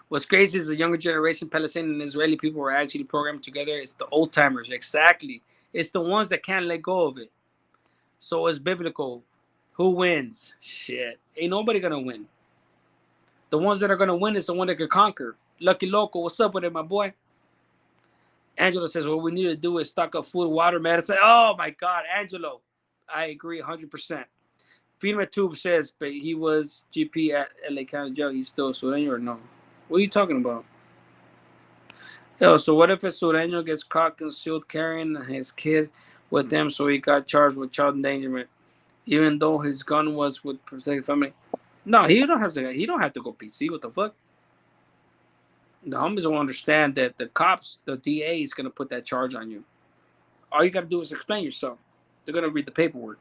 What's crazy is the younger generation, Palestinian and Israeli people, were actually programmed together. It's the old timers. Exactly. It's the ones that can't let go of it. So it's biblical. Who wins? Shit. Ain't nobody gonna win. The ones that are gonna win is the one that can conquer. Lucky Loco, what's up with it, my boy? Angelo says, what we need to do is stock up food, water, medicine. Oh my God, Angelo. I agree 100%. Freedom Tube says, but he was GP at LA County Jail. He's still a Sureño or no? What are you talking about? Yo, so what if a Sureño gets caught concealed carrying his kid with him, so he got charged with child endangerment, even though his gun was with protected family? No, he don't have to. He don't have to go PC. What the fuck? The homies will understand that the cops, the DA, is gonna put that charge on you. All you gotta do is explain yourself. They're gonna read the paperwork.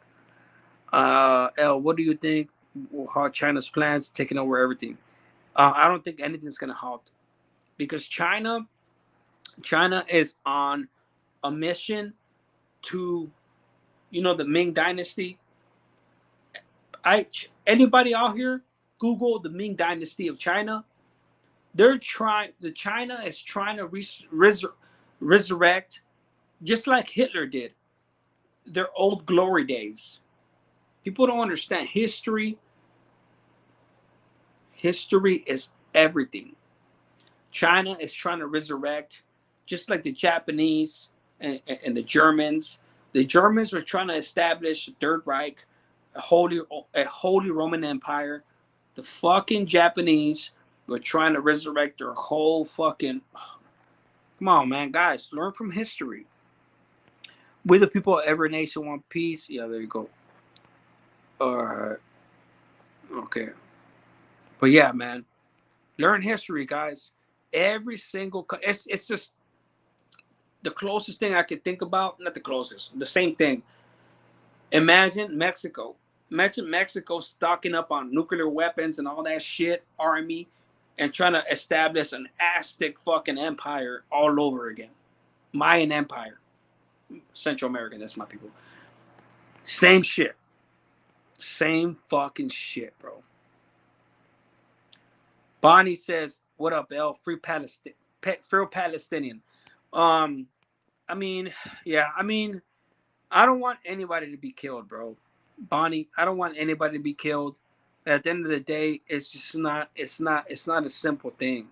L, what do you think? How China's plans taking over everything? I don't think anything's gonna halt because China is on a mission to, the Ming Dynasty. Anybody out here, Google the Ming Dynasty of China. China is trying to resurrect, just like Hitler did, their old glory days. People don't understand history. History is everything. China is trying to resurrect, just like the Japanese and the Germans. The Germans were trying to establish the Third Reich, a holy Roman Empire. The fucking Japanese were trying to resurrect their whole fucking. Come on, man, guys, learn from history. We the people of every nation want peace. Yeah, there you go. All right, okay, but yeah, man, learn history, guys. Every single, it's just the closest thing I could think about. Not the closest, the same thing. Imagine Mexico. Imagine Mexico stocking up on nuclear weapons and all that shit, army, and trying to establish an Aztec fucking empire all over again. Mayan Empire. Central American, that's my people. Same shit. Same fucking shit, bro. Bonnie says, what up, L? Free Palestinian. Um, I mean, yeah, I don't want anybody to be killed, bro. Bonnie, I don't want anybody to be killed. At the end of the day, it's just not a simple thing.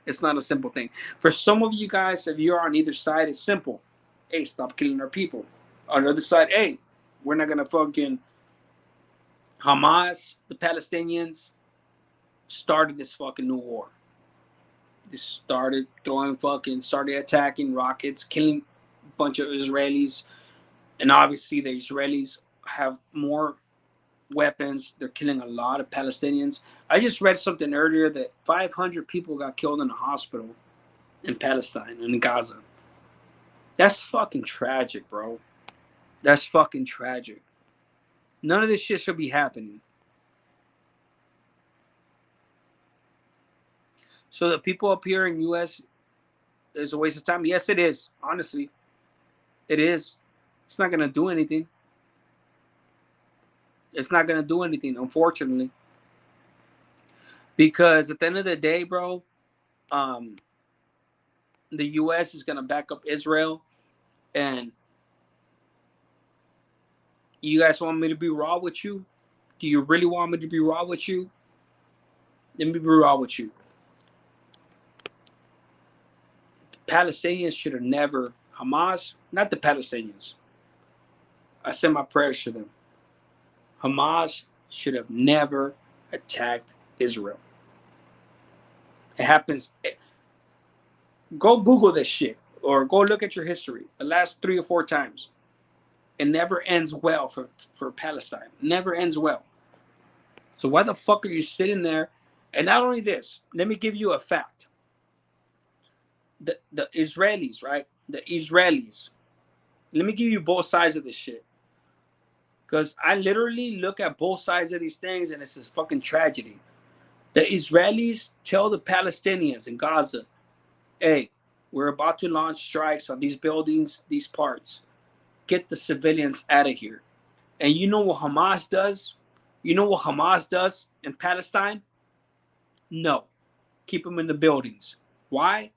It's not a simple thing. For some of you guys, if you're on either side, it's simple. Hey, stop killing our people. On the other side, hey, we're not gonna fucking Hamas, the Palestinians, started this fucking new war. They started attacking rockets, killing a bunch of Israelis, and obviously the Israelis have more weapons. They're killing a lot of Palestinians. I just read something earlier that 500 people got killed in a hospital in Palestine, in Gaza. That's fucking tragic, bro. That's fucking tragic. None of this shit should be happening. So the people up here in U.S. is a waste of time. Yes, it is. Honestly, it is. It's not gonna do anything. It's not gonna do anything, unfortunately. Because at the end of the day, bro, um, the U.S. is gonna back up Israel, and you guys want me to be raw with you? Do you really want me to be raw with you? Let me be raw with you. The Palestinians should have never, Hamas, not the Palestinians. I send my prayers to them. Hamas should have never attacked Israel. It happens. Go Google this shit or go look at your history the last 3 or 4 times. It never ends well for Palestine. It never ends well. So why the fuck are you sitting there? And not only this, let me give you a fact. The Israelis, right? The Israelis. Let me give you both sides of this shit. Because I literally look at both sides of these things and it's a fucking tragedy. The Israelis tell the Palestinians in Gaza, hey, we're about to launch strikes on these buildings, these parts. Get the civilians out of here. And you know what Hamas does? You know what Hamas does in Palestine? No. Keep them in the buildings. Why?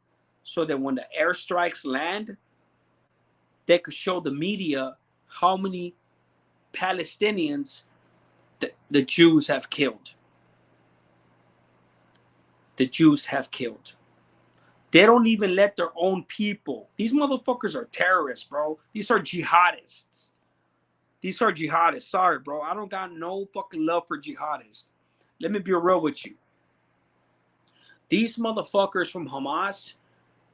So that when the airstrikes land, they could show the media how many Palestinians the Jews have killed. The Jews have killed. They don't even let their own people. These motherfuckers are terrorists, bro. These are jihadists. These are jihadists. Sorry, bro. I don't got no fucking love for jihadists. Let me be real with you. These motherfuckers from Hamas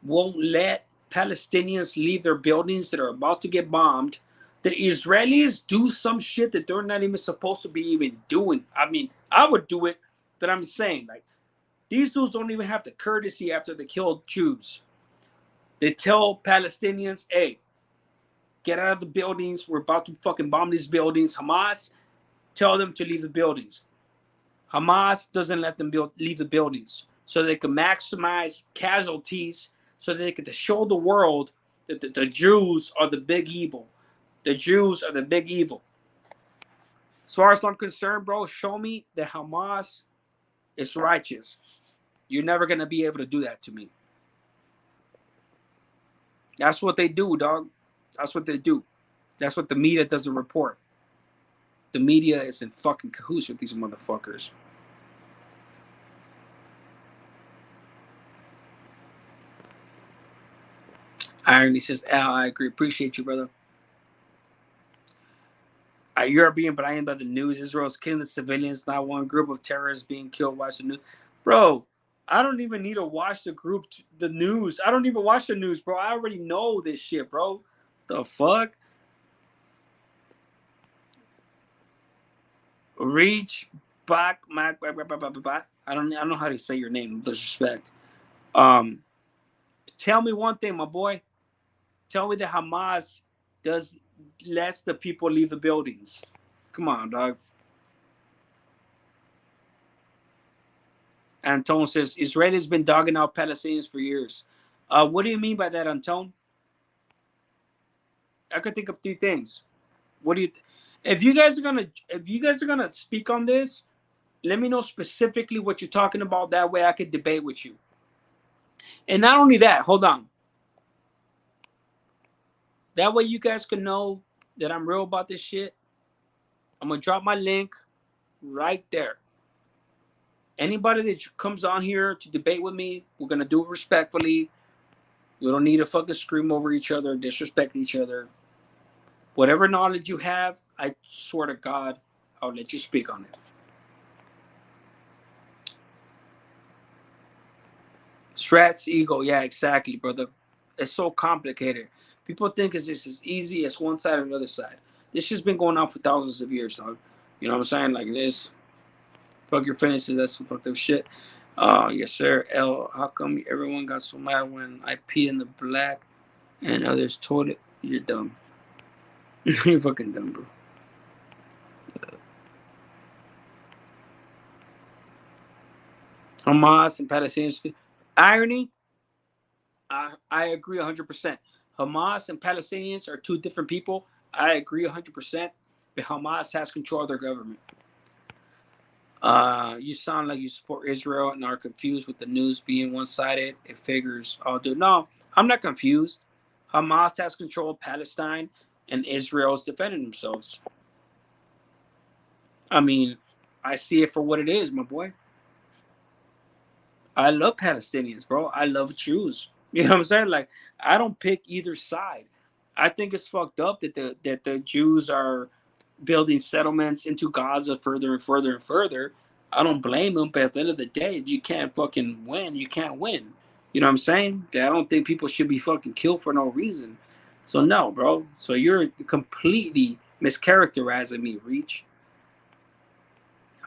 won't let Palestinians leave their buildings that are about to get bombed. The Israelis do some shit that they're not even supposed to be even doing. I mean, I would do it, but I'm saying, like, these dudes don't even have the courtesy after they killed Jews. They tell Palestinians, hey, get out of the buildings. We're about to fucking bomb these buildings. Hamas, tell them to leave the buildings. Hamas doesn't let them leave the buildings so they can maximize casualties, so they can show the world that the Jews are the big evil. The Jews are the big evil. As far as I'm concerned, bro, show me that Hamas is righteous. You're never going to be able to do that to me. That's what they do, dog. That's what they do. That's what the media doesn't report. The media is in fucking cahoots with these motherfuckers. Irony says, Al, I agree. Appreciate you, brother. European, but I am by the news. Israel's killing the civilians. Not one group of terrorists being killed. Watch the news. Bro, I don't even need to watch the news. I don't even watch the news, bro. I already know this shit, bro. The fuck? Reach back. I don't know how to say your name. Disrespect. Tell me one thing, my boy. Tell me that Hamas lets the people leave the buildings. Come on, dog. Antone says Israel has been dogging out Palestinians for years. What do you mean by that, Antone? I could think of three things. What do you? If you guys are gonna speak on this, let me know specifically what you're talking about. That way, I could debate with you. And not only that, hold on. That way, you guys can know that I'm real about this shit. I'm gonna drop my link right there. Anybody that comes on here to debate with me, we're gonna do it respectfully. We don't need to fucking scream over each other, disrespect each other. Whatever knowledge you have, I swear to God, I'll let you speak on it. Strats ego, yeah, exactly, brother. It's so complicated. People think it's just as easy as one side or the other side. This shit's been going on for thousands of years, dog. You know what I'm saying? Like this. Fuck your fences, that's some fucked up shit. Yes, sir. L, how come everyone got so mad when I pee in the black and others told it? You're dumb. You're fucking dumb, bro. Hamas and Palestinians. Irony, I agree 100%. Hamas and Palestinians are two different people. I agree 100%. But Hamas has control of their government. You sound like you support Israel and are confused with the news being one-sided. It figures all do. No, I'm not confused. Hamas has control of Palestine, and Israel's defending themselves. I mean, I see it for what it is, my boy. I love Palestinians, bro. I love Jews. You know what I'm saying? Like, I don't pick either side. I think it's fucked up that the Jews are building settlements into Gaza further and further and further. I don't blame them, but at the end of the day, if you can't fucking win, you can't win. You know what I'm saying? I don't think people should be fucking killed for no reason. So no, bro. So you're completely mischaracterizing me, Reach.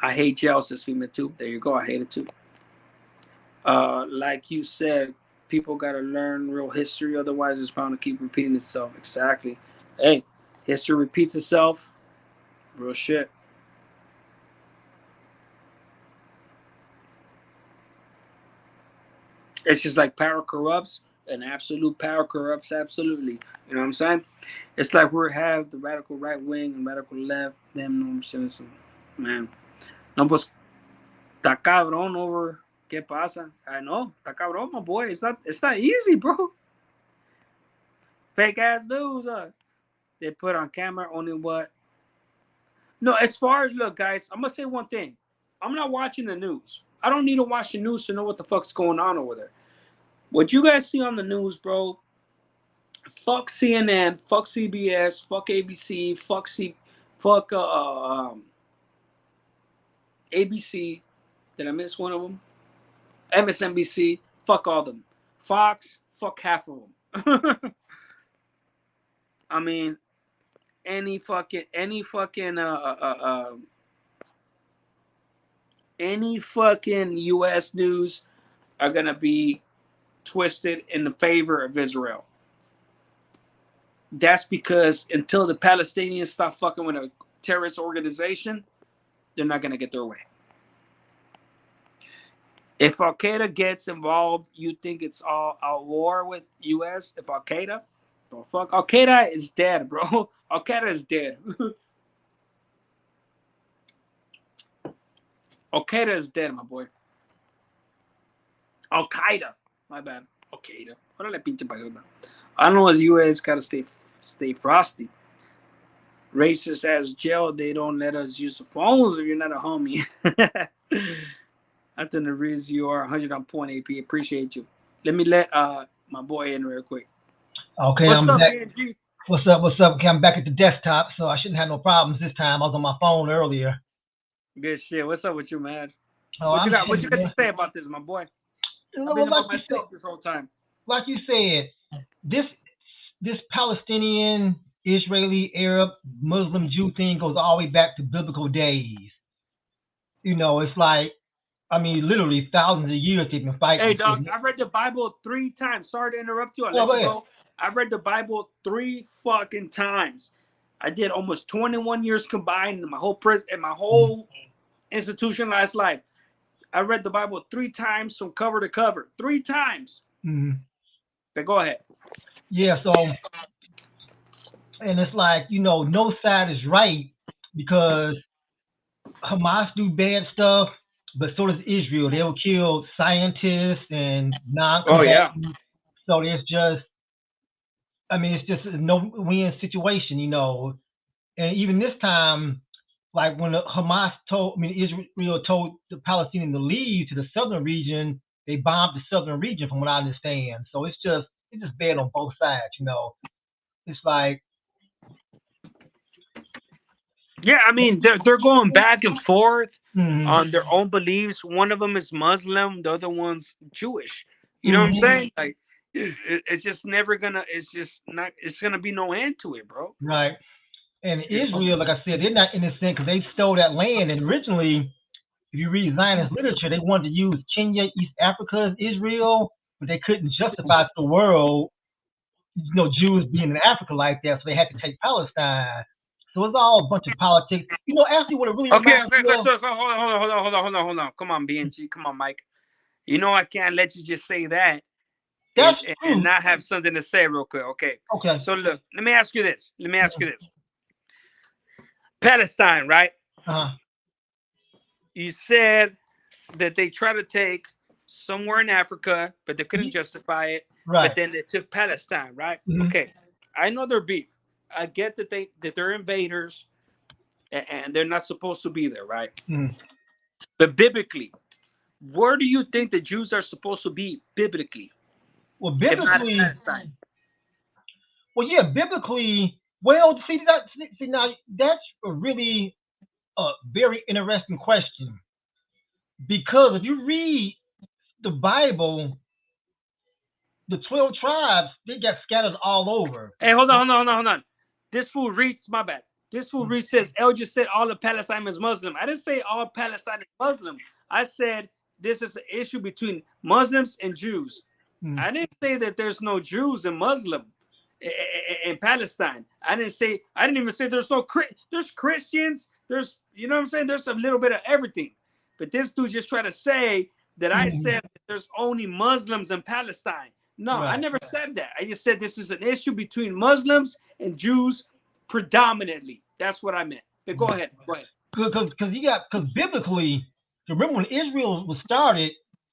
I hate jail, says Female too. There you go. I hate it too. Like you said, people gotta learn real history, otherwise it's bound to keep repeating itself. Exactly. Hey, history repeats itself. Real shit. It's just like power corrupts, and absolute power corrupts absolutely. You know what I'm saying? It's like we have the radical right wing and radical left. Them, no, I'm saying, so, man. No, pues, está cabrón over. ¿Qué pasa? I know, está cabrón, my boy. It's not easy, bro. Fake ass news. They put on camera only what No, as far as look, guys, I'm gonna say one thing. I'm not watching the news. I don't need to watch the news to know what the fuck's going on over there. What you guys see on the news, bro? Fuck CNN, fuck CBS, fuck ABC, fuck ABC. Did I miss one of them? MSNBC. Fuck all of them. Fox. Fuck half of them. I mean, any fucking U.S. news are gonna be twisted in the favor of Israel. That's because until the Palestinians stop fucking with a terrorist organization, they're not gonna get their way. If Al Qaeda gets involved, you think it's all at war with U.S. If Al Qaeda, the fuck, Al Qaeda is dead, bro. Al Qaeda is dead. Al Qaeda is dead, my boy. Al Qaeda, my bad. Al Qaeda. Órale, pinche payola. I know as U.S. gotta stay frosty. Racist ass jail. They don't let us use the phones if you're not a homie. After the Riz, you are 100 on point, AP. Appreciate you. Let me let my boy in real quick. Okay, What's I'm up, back. BNG? What's up? What's up? Okay, I'm back at the desktop, so I shouldn't have no problems this time. I was on my phone earlier. Good shit. What's up with you, man? Oh, What you I'm got? What chilling, you got to man. say about this, my boy? I've Well, been about myself this whole time. like you said, this Palestinian, Israeli, Arab, Muslim, Jew thing goes all the way back to biblical days. It's like, I mean, literally thousands of years they've been Hey, fighting. dog, I've read the Bible 3 times. Sorry to interrupt you. I'll Oh, let go you ahead. go. I've read the Bible 3 fucking times. I did almost 21 years combined in my whole institutionalized life. I read the Bible 3 times from cover to cover. 3 times. Mm-hmm. But go ahead. Yeah, so, and it's like, no side is right because Hamas do bad stuff, but so does Israel. They'll kill scientists and Oh yeah. non-combatants. So it's just a no-win situation. And even this time, like when Israel told the Palestinians to leave to the southern region, they bombed the southern region, from what I understand. So it's just bad on both sides. It's like, Yeah, I mean they're going back and forth mm-hmm, on their own beliefs. One of them is Muslim, the other one's Jewish. You know what I'm mm-hmm, saying? Like it's just never gonna. It's just not. It's gonna be no end to it, bro. right. And It's, Israel, like I said, they're not innocent because they stole that land. And originally, if you read Zionist literature, they wanted to use Kenya, East Africa as Israel, but they couldn't justify to the world, Jews being in Africa like that, so they had to take Palestine. So it's all a bunch of politics. Actually, what it really okay, reminds okay, me okay. of, So hold on. Come on, BNG. Come on, Mike. You know I can't let you just say that that's and true. not have something to say real quick. Okay. Okay. So look, let me ask you this. Palestine, right? Uh, You said that they tried to take somewhere in Africa, but they couldn't justify it. But right. then they took Palestine, right? Mm-hmm. Okay, I know they're beef. I get that they're invaders and they're not supposed to be there, right? Mm-hmm. But biblically, where do you think the Jews are supposed to be biblically, Well, if not in biblically, Palestine? yeah, biblically, well, see now that's a really very interesting question because if you read the Bible, the 12 tribes, they got scattered all over. Hey, hold on. This fool reads, my bad. This fool reads says, El just said all of Palestine is Muslim. I didn't say all Palestine is Muslim. I said this is an issue between Muslims and Jews. Mm-hmm. I didn't say that there's no Jews and Muslim in Palestine. I didn't even say there's Christians. There's, you know what I'm saying? There's a little bit of everything. But this dude just tried to say that I Mm-hmm. said that there's only Muslims in Palestine. No, I Right. never said that. I just said this is an issue between Muslims and Jews predominantly. That's what I meant. But go ahead. Because biblically, remember when Israel was started,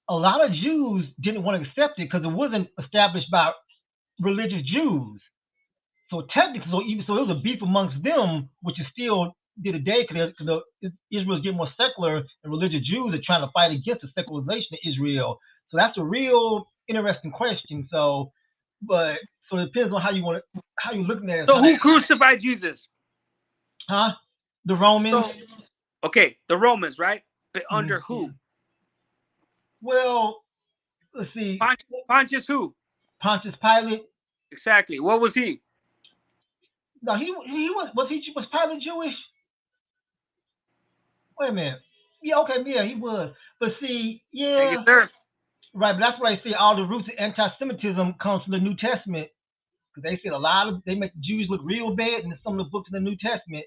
a lot of Jews didn't want to accept it because it wasn't established by religious Jews. So technically, so it was a beef amongst them, which is still did a day because Israel's getting more secular and religious Jews are trying to fight against the secularization of Israel. So that's a real interesting question. So, but so it depends on how you looking at it. So who crucified Jesus? Huh? The Romans. So, okay, the Romans, right? But under who? Well, let's see. Pontius who? Pontius Pilate. Exactly. What was he? No, he was Pilate Jewish? Wait a minute. Yeah, okay, yeah, he was. But see, Thank you, yeah, sir. right. But that's why I say all the roots of anti-Semitism comes from the New Testament because they said they make the Jews look real bad in some of the books in the New Testament.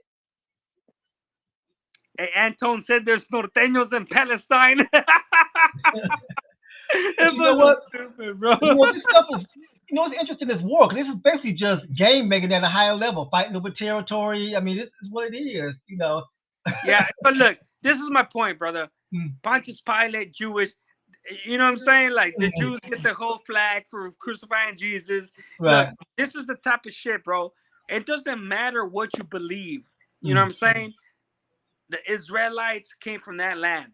Hey, Anton said there's norteños in Palestine. It You know was what? so stupid, bro. This stuff is. What's interesting is war because this is basically just game making at a higher level, fighting over territory. I mean, this is what it is. Yeah, but look, this is my point, brother. Mm. Pontius Pilate, Jewish. You know what I'm saying? Like the Jews get the whole flag for crucifying Jesus. Right. Look, this is the type of shit, bro. It doesn't matter what you believe. You know what I'm saying? The Israelites came from that land.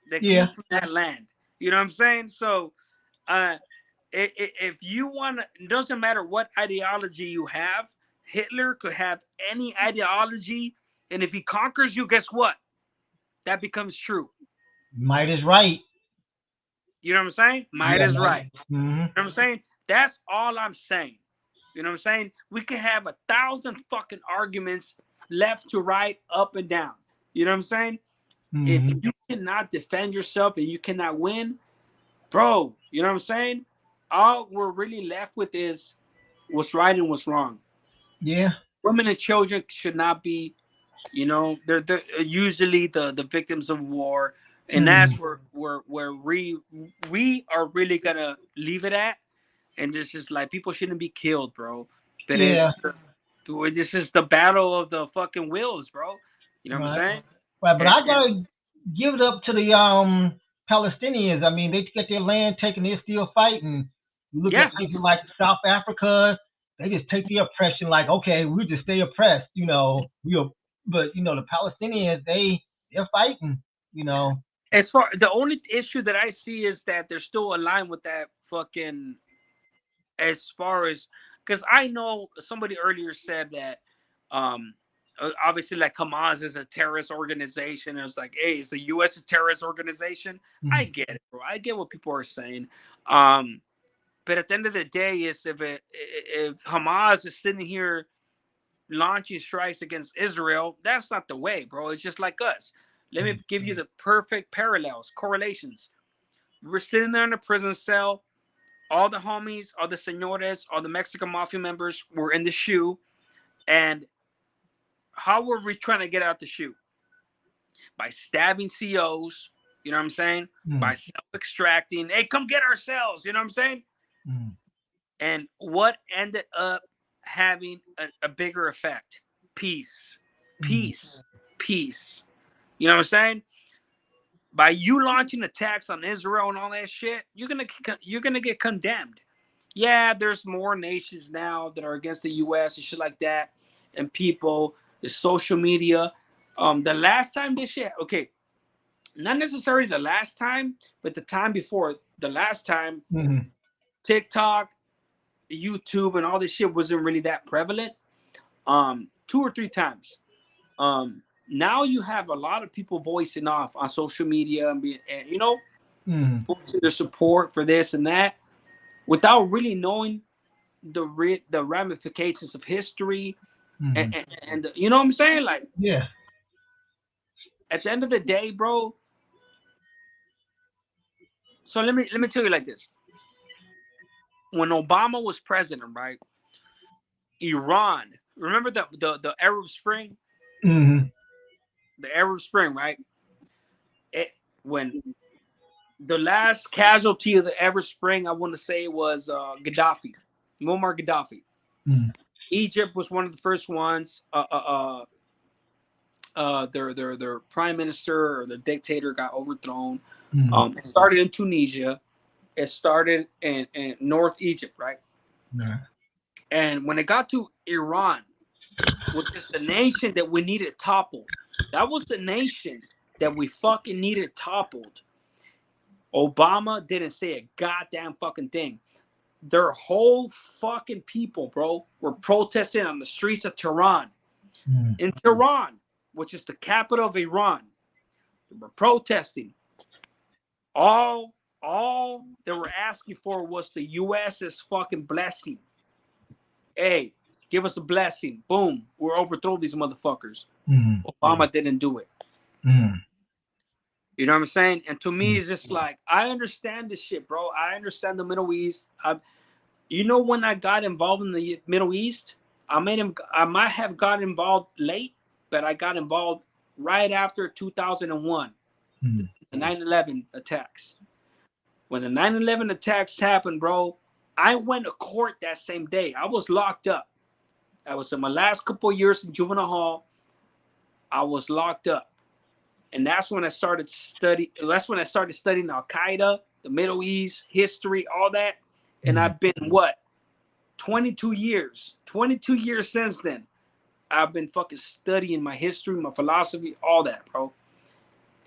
They came from that land. You know what I'm saying? So, if you want to, it doesn't matter what ideology you have. Hitler could have any ideology, and if he conquers you, guess what? That becomes true. Might is right. You know what I'm saying? Might is right. Mm-hmm. You know what I'm saying? That's all I'm saying. You know what I'm saying? We can have 1,000 fucking arguments left to right, up and down. You know what I'm saying? Mm-hmm. If you cannot defend yourself and you cannot win, bro, you know what I'm saying? All we're really left with is what's right and what's wrong. Yeah. Women and children should not be, they're usually the victims of war, and that's where we are really gonna leave it at, and just like people shouldn't be killed, bro. But this is the battle of the fucking wills, bro. You know what I'm saying? Right, but I gotta give it up to the Palestinians. I mean, they get their land taken, they're still fighting. You look at places like South Africa, they just take the oppression like, okay, we just stay oppressed, but the Palestinians, they're fighting, As far the only issue that I see is that they're still aligned with that fucking, as far as, because I know somebody earlier said that obviously like Hamas is a terrorist organization. It's like, hey, it's the U.S. terrorist organization. Mm-hmm. I get it, bro. I get what people are saying. But at the end of the day, is if Hamas is sitting here launching strikes against Israel, that's not the way, bro. It's just like us. Let me give you the perfect parallels, correlations. We're sitting there in a prison cell. All the homies, all the señores, all the Mexican mafia members were in the shoe. And how were we trying to get out the shoe? By stabbing COs, you know what I'm saying? By self-extracting. Hey, come get our cells, you know what I'm saying? And what ended up having a bigger effect? Peace. Peace. Peace. You know what I'm saying? By you launching attacks on Israel and all that shit, you're gonna get condemned. Yeah, there's more nations now that are against the U.S. and shit like that, and people, the social media. The last time this shit, okay, not necessarily the last time, but the time before the last time, TikTok, YouTube, and all this shit wasn't really that prevalent. 2 or 3 times. Now you have a lot of people voicing off on social media and voicing their support for this and that without really knowing the ramifications of history and you know what I'm saying? Like, yeah. At the end of the day, bro. So let me tell you like this. When Obama was president, right? Iran, remember the Arab Spring? The Arab Spring, right? When the last casualty of the Arab Spring, I want to say, was Gaddafi, Muammar Gaddafi. Egypt was one of the first ones. Their prime minister or the dictator got overthrown. It started in Tunisia. It started in North Egypt, right? Yeah. And when it got to Iran, was just the nation that we needed toppled. That was the nation that we fucking needed toppled. Obama didn't say a goddamn fucking thing. Their whole fucking people, bro, were protesting on the streets of Tehran. In Tehran, which is the capital of Iran, they were protesting. All they were asking for was the U.S.'s fucking blessing. Hey, give us a blessing. Boom, we'll overthrow these motherfuckers. Obama didn't do it. You know what I'm saying? And to me, it's just like, I understand this shit, bro. I understand the Middle East. You know, when I got involved in the Middle East, I might have got involved late, but I got involved right after 2001, the 9/11 attacks. When the 9/11 attacks happened, bro, I went to court that same day. I was locked up. I was in my last couple of years in juvenile hall. I was locked up. And that's when I started studying. That's when I started studying Al Qaeda, the Middle East, history, all that. And I've been, what, 22 years. 22 years since then. I've been fucking studying my history, my philosophy, all that, bro.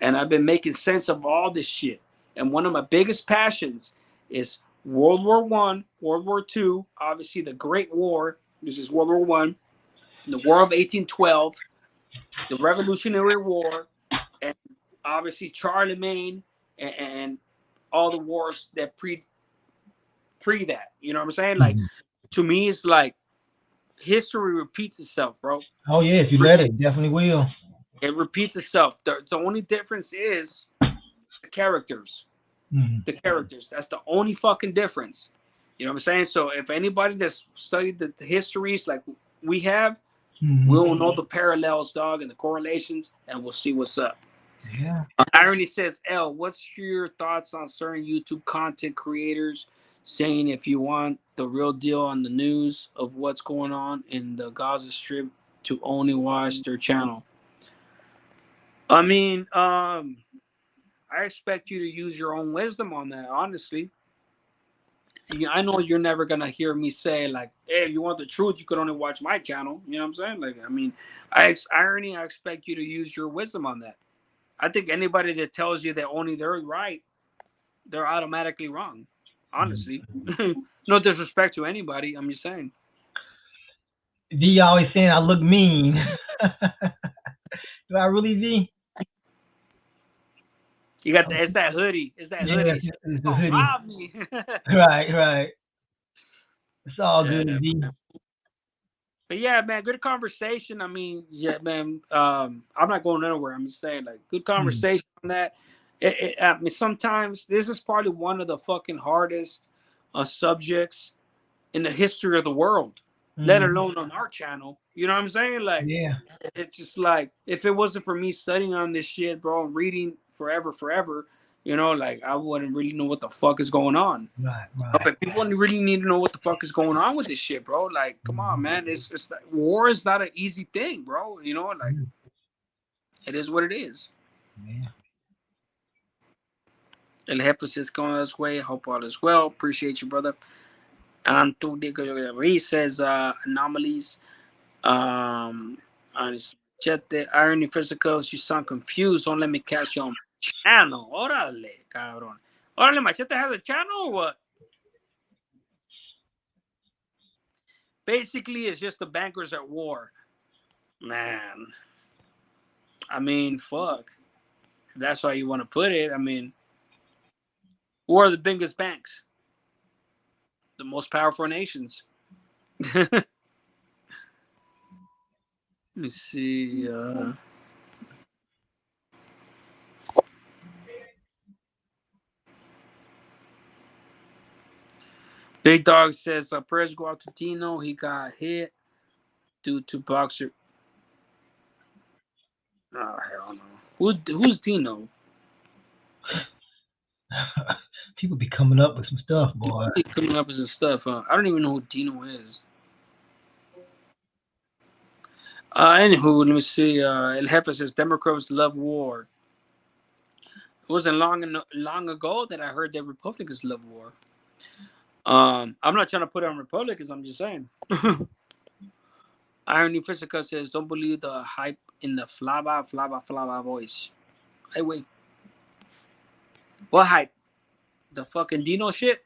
And I've been making sense of all this shit. And one of my biggest passions is World War I, World War II, obviously the Great War. This is World War I, the War of 1812, the Revolutionary War, and obviously Charlemagne and all the wars that pre that. You know what I'm saying? Like, to me, it's like history repeats itself, bro. Oh yeah, if you let it, definitely will. It repeats itself. The only difference is the characters. The characters. That's the only fucking difference. You know what I'm saying? So if anybody that's studied the histories like we have, we'll know the parallels, dog, and the correlations, and we'll see what's up. Yeah. Irony says, L, what's your thoughts on certain YouTube content creators saying if you want the real deal on the news of what's going on in the Gaza Strip to only watch their channel? I mean, I expect you to use your own wisdom on that, honestly. I know you're never going to hear me say, like, hey, if you want the truth, you could only watch my channel. You know what I'm saying? Like, I mean, I expect you to use your wisdom on that. I think anybody that tells you that only they're right, they're automatically wrong. Honestly. No disrespect to anybody. I'm just saying. D always saying I look mean. Do I really, D? You got it's that hoodie. It's that hoodie. It's the hoodie. Rob me. Right. It's all good, D. But yeah, man, good conversation. I mean, yeah, man. I'm not going anywhere. I'm just saying, like, good conversation on that. I mean, sometimes this is probably one of the fucking hardest subjects in the history of the world, let alone on our channel. You know what I'm saying? Like, yeah, it's just like, if it wasn't for me studying on this shit, bro, and reading forever, you know, like, I wouldn't really know what the fuck is going on. right. But people really need to know what the fuck is going on with this shit, bro. Like, come on, man. It's war is not an easy thing, bro. You know, like, it is what it is. Yeah. El Jefe is going this way. Hope all is well. Appreciate you, brother. He says anomalies. On his chat, the irony physicals. You sound confused. Don't let me catch you on channel. Órale, cabrón. Órale, Machete has a channel or what? Basically, it's just the bankers at war. Man. I mean, fuck. If that's how you want to put it. I mean, who are the biggest banks? The most powerful nations. Let me see. Big Dog says prayers go out to Tino. He got hit due to boxer. Oh, hell no. Who's Tino? People be coming up with some stuff, boy. Coming up with some stuff. I don't even know who Tino is. Anywho, let me see. El Jefe says Democrats love war. It wasn't long ago that I heard that Republicans love war. I'm not trying to put it on Republicans. I'm just saying. Irony Physica says, don't believe the hype in the flaba voice. Hey, wait. What hype? The fucking Dino shit?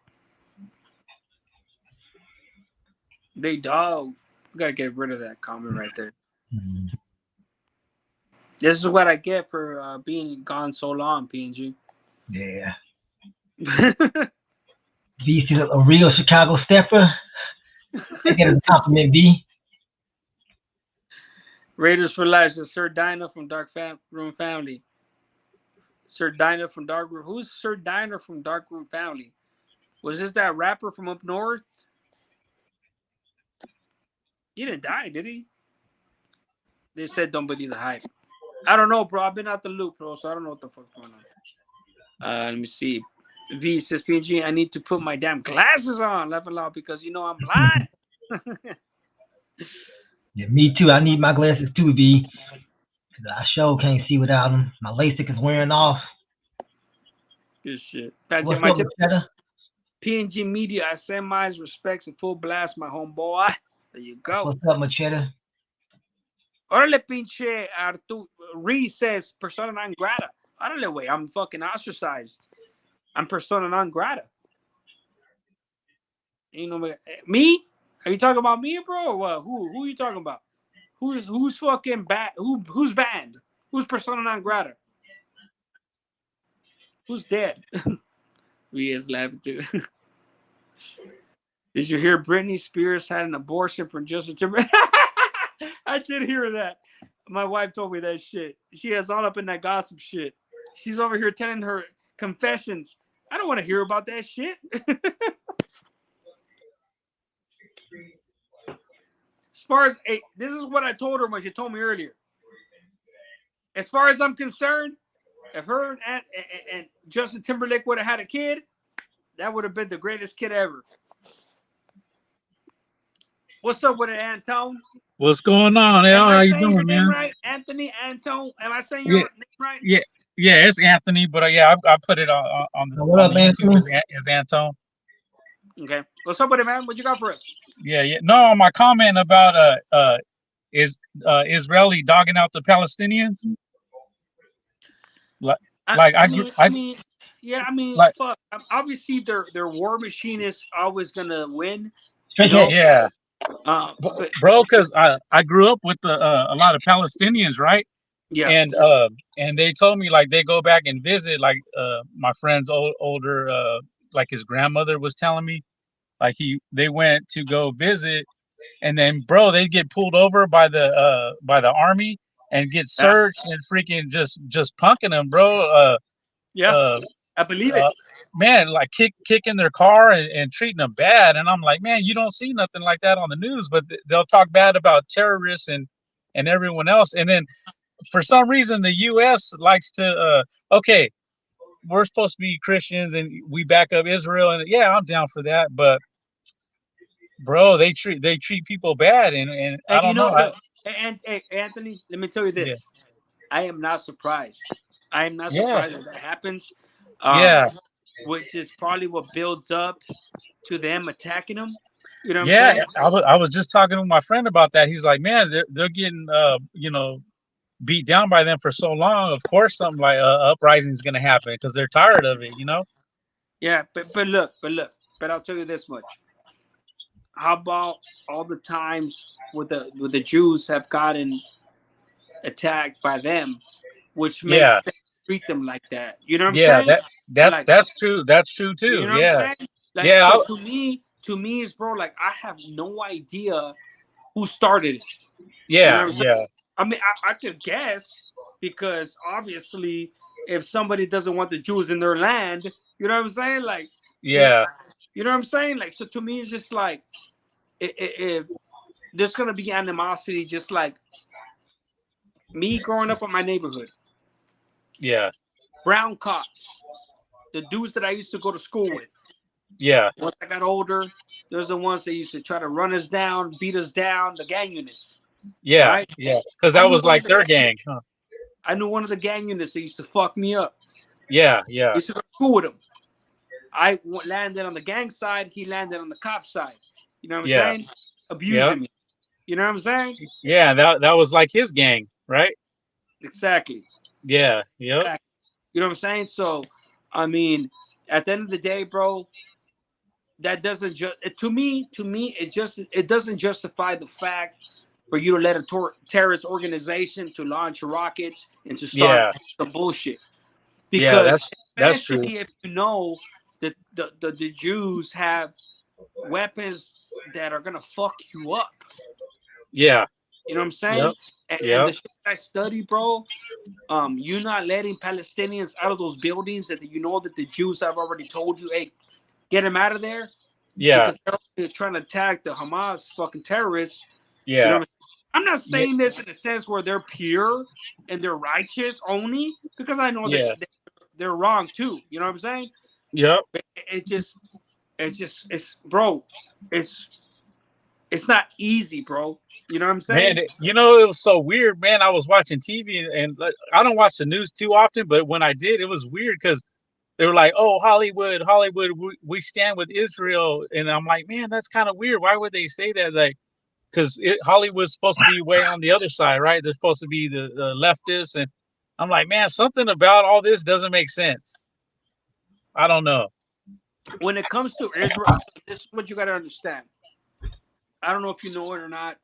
They dog. We gotta get rid of that comment right there. Mm. This is what I get for being gone so long, PNG. Yeah. V, see a real Chicago stepper. Take it as a compliment, V. Raiders for Life says Sir Dinah from Room Family. Sir Dinah from Dark Room. Who's Sir Dinah from Dark Room Family? Was this that rapper from up north? He didn't die, did he? They said don't believe the hype. I don't know, bro. I've been out the loop, bro, so I don't know what the fuck's going on. Let me see. V says PNG, I need to put my damn glasses on, laughing loud, because you know I'm blind. Yeah, me too. I need my glasses too, V. Cause I sure can't see without them. My LASIK is wearing off. Good shit. What's up, Machetta? PNG Media, I send my respects and full blast, my homeboy. There you go. What's up, Machetta? Órale, pinche Artu. Reese says persona non grata. Órale, way. I'm fucking ostracized. I'm persona non grata. You know me? Are you talking about me, bro, or what? Who are you talking about? Who's fucking bad? Who's banned? Who's persona non grata? Who's dead? We is laughing too. Did you hear Britney Spears had an abortion from Justin Timberlake? I did hear that. My wife told me that shit. She has all up in that gossip shit. She's over here telling her confessions. I don't want to hear about that shit. As far as this is what I told her when she told me earlier. As far as I'm concerned, if her and Justin Timberlake would have had a kid, that would have been the greatest kid ever. What's up with it, Antone? What's going on, Al? How you doing, man? Right? Anthony Antone. Am I saying your name right? Yeah, it's Anthony, but I put it on the YouTube as Antone. Okay. What's up with it, man? What you got for us? Yeah. No, my comment about is Israeli dogging out the Palestinians. I mean, fuck. Obviously, their war machine is always gonna win. You know? Yeah. Bro, because I grew up with a lot of Palestinians, right? Yeah. And they told me like they go back and visit, like my friend's older like his grandmother was telling me, like they went to go visit, and then bro, they get pulled over by the army and get searched and freaking just punking them, bro. I believe it. Man, like kicking their car and treating them bad, and I'm like, man, you don't see nothing like that on the news, but they'll talk bad about terrorists and everyone else, and then for some reason the U.S. likes to okay, we're supposed to be Christians and we back up Israel, and yeah, I'm down for that, but bro, they treat people bad, and I don't know. And Anthony, let me tell you this: I am not surprised. I am not surprised that happens. Which is probably what builds up to them attacking them. You know what I'm saying? I was just talking with my friend about that. He's like, man, they're getting beat down by them for so long. Of course, something like uprising is going to happen because they're tired of it. Yeah, but look. But I'll tell you this much: how about all the times with the Jews have gotten attacked by them, which makes them treat them like that. You know what I'm saying? That's true. That's true too. You know what I'm saying? So to me, is bro. Like I have no idea who started it. Yeah, I mean, I could guess because obviously, if somebody doesn't want the Jews in their land, you know what I'm saying? Like, you know what I'm saying? Like, so to me, it's just like if there's gonna be animosity, just like me growing up in my neighborhood. Yeah. Brown cops, the dudes that I used to go to school with. Yeah. Once I got older, those are the ones that used to try to run us down, beat us down, the gang units. Yeah. Right? Yeah. Because that was like their gang. Huh? I knew one of the gang units that used to fuck me up. Yeah. I used to go to school with him. I landed on the gang side. He landed on the cop side. You know what I'm saying? Abusing me. You know what I'm saying? Yeah, that was like his gang, right? Exactly. Yeah. Yep. Exactly. You know what I'm saying? So, I mean, at the end of the day, bro, that doesn't just to me it doesn't justify the fact for you to let a terrorist organization to launch rockets and to start Yeah. some bullshit. Yeah. Because That's true. especially if you know that the Jews have weapons that are gonna fuck you up. Yeah. You know what I'm Yep. saying? And Yep. the shit I study, bro, you not letting Palestinians out of those buildings that you know that the Jews have already told you, hey, get them out of there Yeah. because they're trying to attack the Hamas fucking terrorists. You know Yeah. what I'm not Yeah. saying this in a sense where they're pure and they're righteous only because I know that Yeah. they're wrong too. You know what I'm saying? Yep. It's just, it's bro, it's it's not easy, bro. You know what I'm Man, saying? it was so weird, man. I was watching TV and like, I don't watch the news too often, but when I did, it was weird because they were like, "Oh, Hollywood, Hollywood, we stand with Israel," and I'm like, "Man, that's kind of weird. Why would they say that?" Like, because Hollywood's supposed to be way on the other side, right? They're supposed to be the leftists, and I'm like, man, something about all this doesn't make sense. I don't know. When it comes to Israel, so this is what you got to understand. I don't know if you know it or not,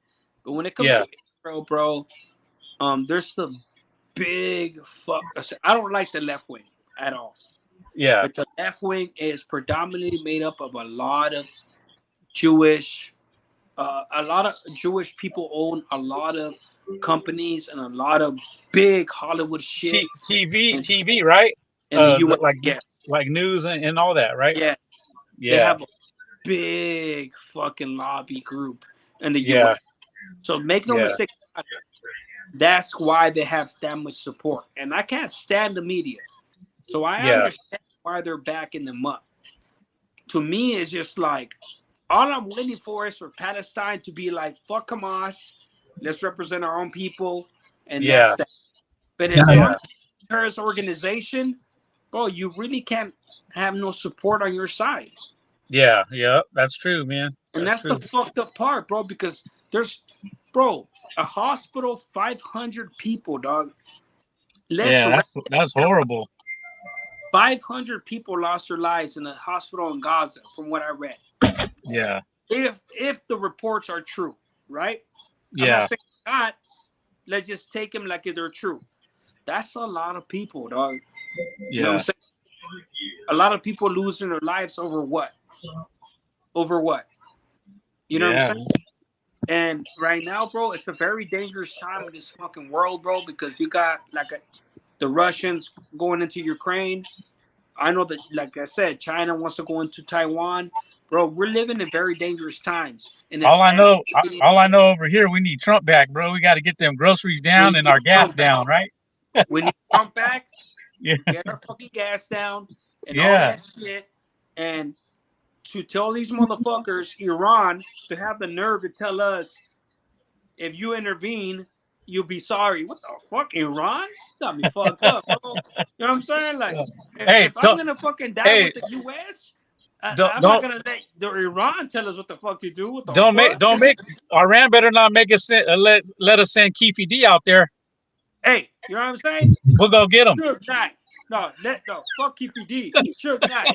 but when it comes Yeah, to Israel, bro, there's the big fuck. I don't like the left wing at all, yeah, but the left wing is predominantly made up of a lot of Jewish. A lot of Jewish people own a lot of companies and a lot of big Hollywood shit in, TV, right? in the U.S. Like Yeah, news and all that, right? yeah, they Yeah, have a big fucking lobby group in the yeah, U.S. So make no yeah, mistake about it. That's why they have that much support. And I can't stand the media. So I yeah, understand why they're back in the mud. To me, it's just like all I'm waiting for is for Palestine to be like, fuck Hamas, let's represent our own people, and that's yeah, that. But as long yeah, as it's a terrorist organization, bro, you really can't have no support on your side. yeah, yeah. That's true, man. And That's that's the true. fucked up part, bro, because there's, bro, a hospital, 500 people, dog. Let's Yeah, wrap that's that up. horrible. 500 people lost their lives in a hospital in Gaza, from what I read. Yeah, If the reports are true, right? I'm not yeah, saying not. Let's just take them like they're true. That's a lot of people, dog. You know what I'm yeah, saying? A lot of people losing their lives over what? Over what? You know what I'm yeah, saying? And right now, bro, it's a very dangerous time in this fucking world, bro, because you got the Russians going into Ukraine. I know that, like I said, China wants to go into Taiwan. Bro, we're living in very dangerous times. And it's escalating. all I know over here, we need Trump back, bro. We got to get them groceries We down and need our gas Trump back. down, right? We need Trump back. Yeah, Get our fucking gas down and all yeah, that shit. And to tell these motherfuckers, Iran, to have the nerve to tell us, if you intervene, you'll be sorry. What the fuck, Iran? Got me fucked up, bro. You know what I'm saying? Like, yeah. Hey, if I'm gonna fucking die hey, with the U.S., I'm not don't gonna let the Iran tell us what the fuck to do. What the don't fuck? make Iran better not make us let us send Keefe D out there. Hey, you know what I'm saying? We'll go get him. Suge Knight. No, fuck QPD. Suge Knight.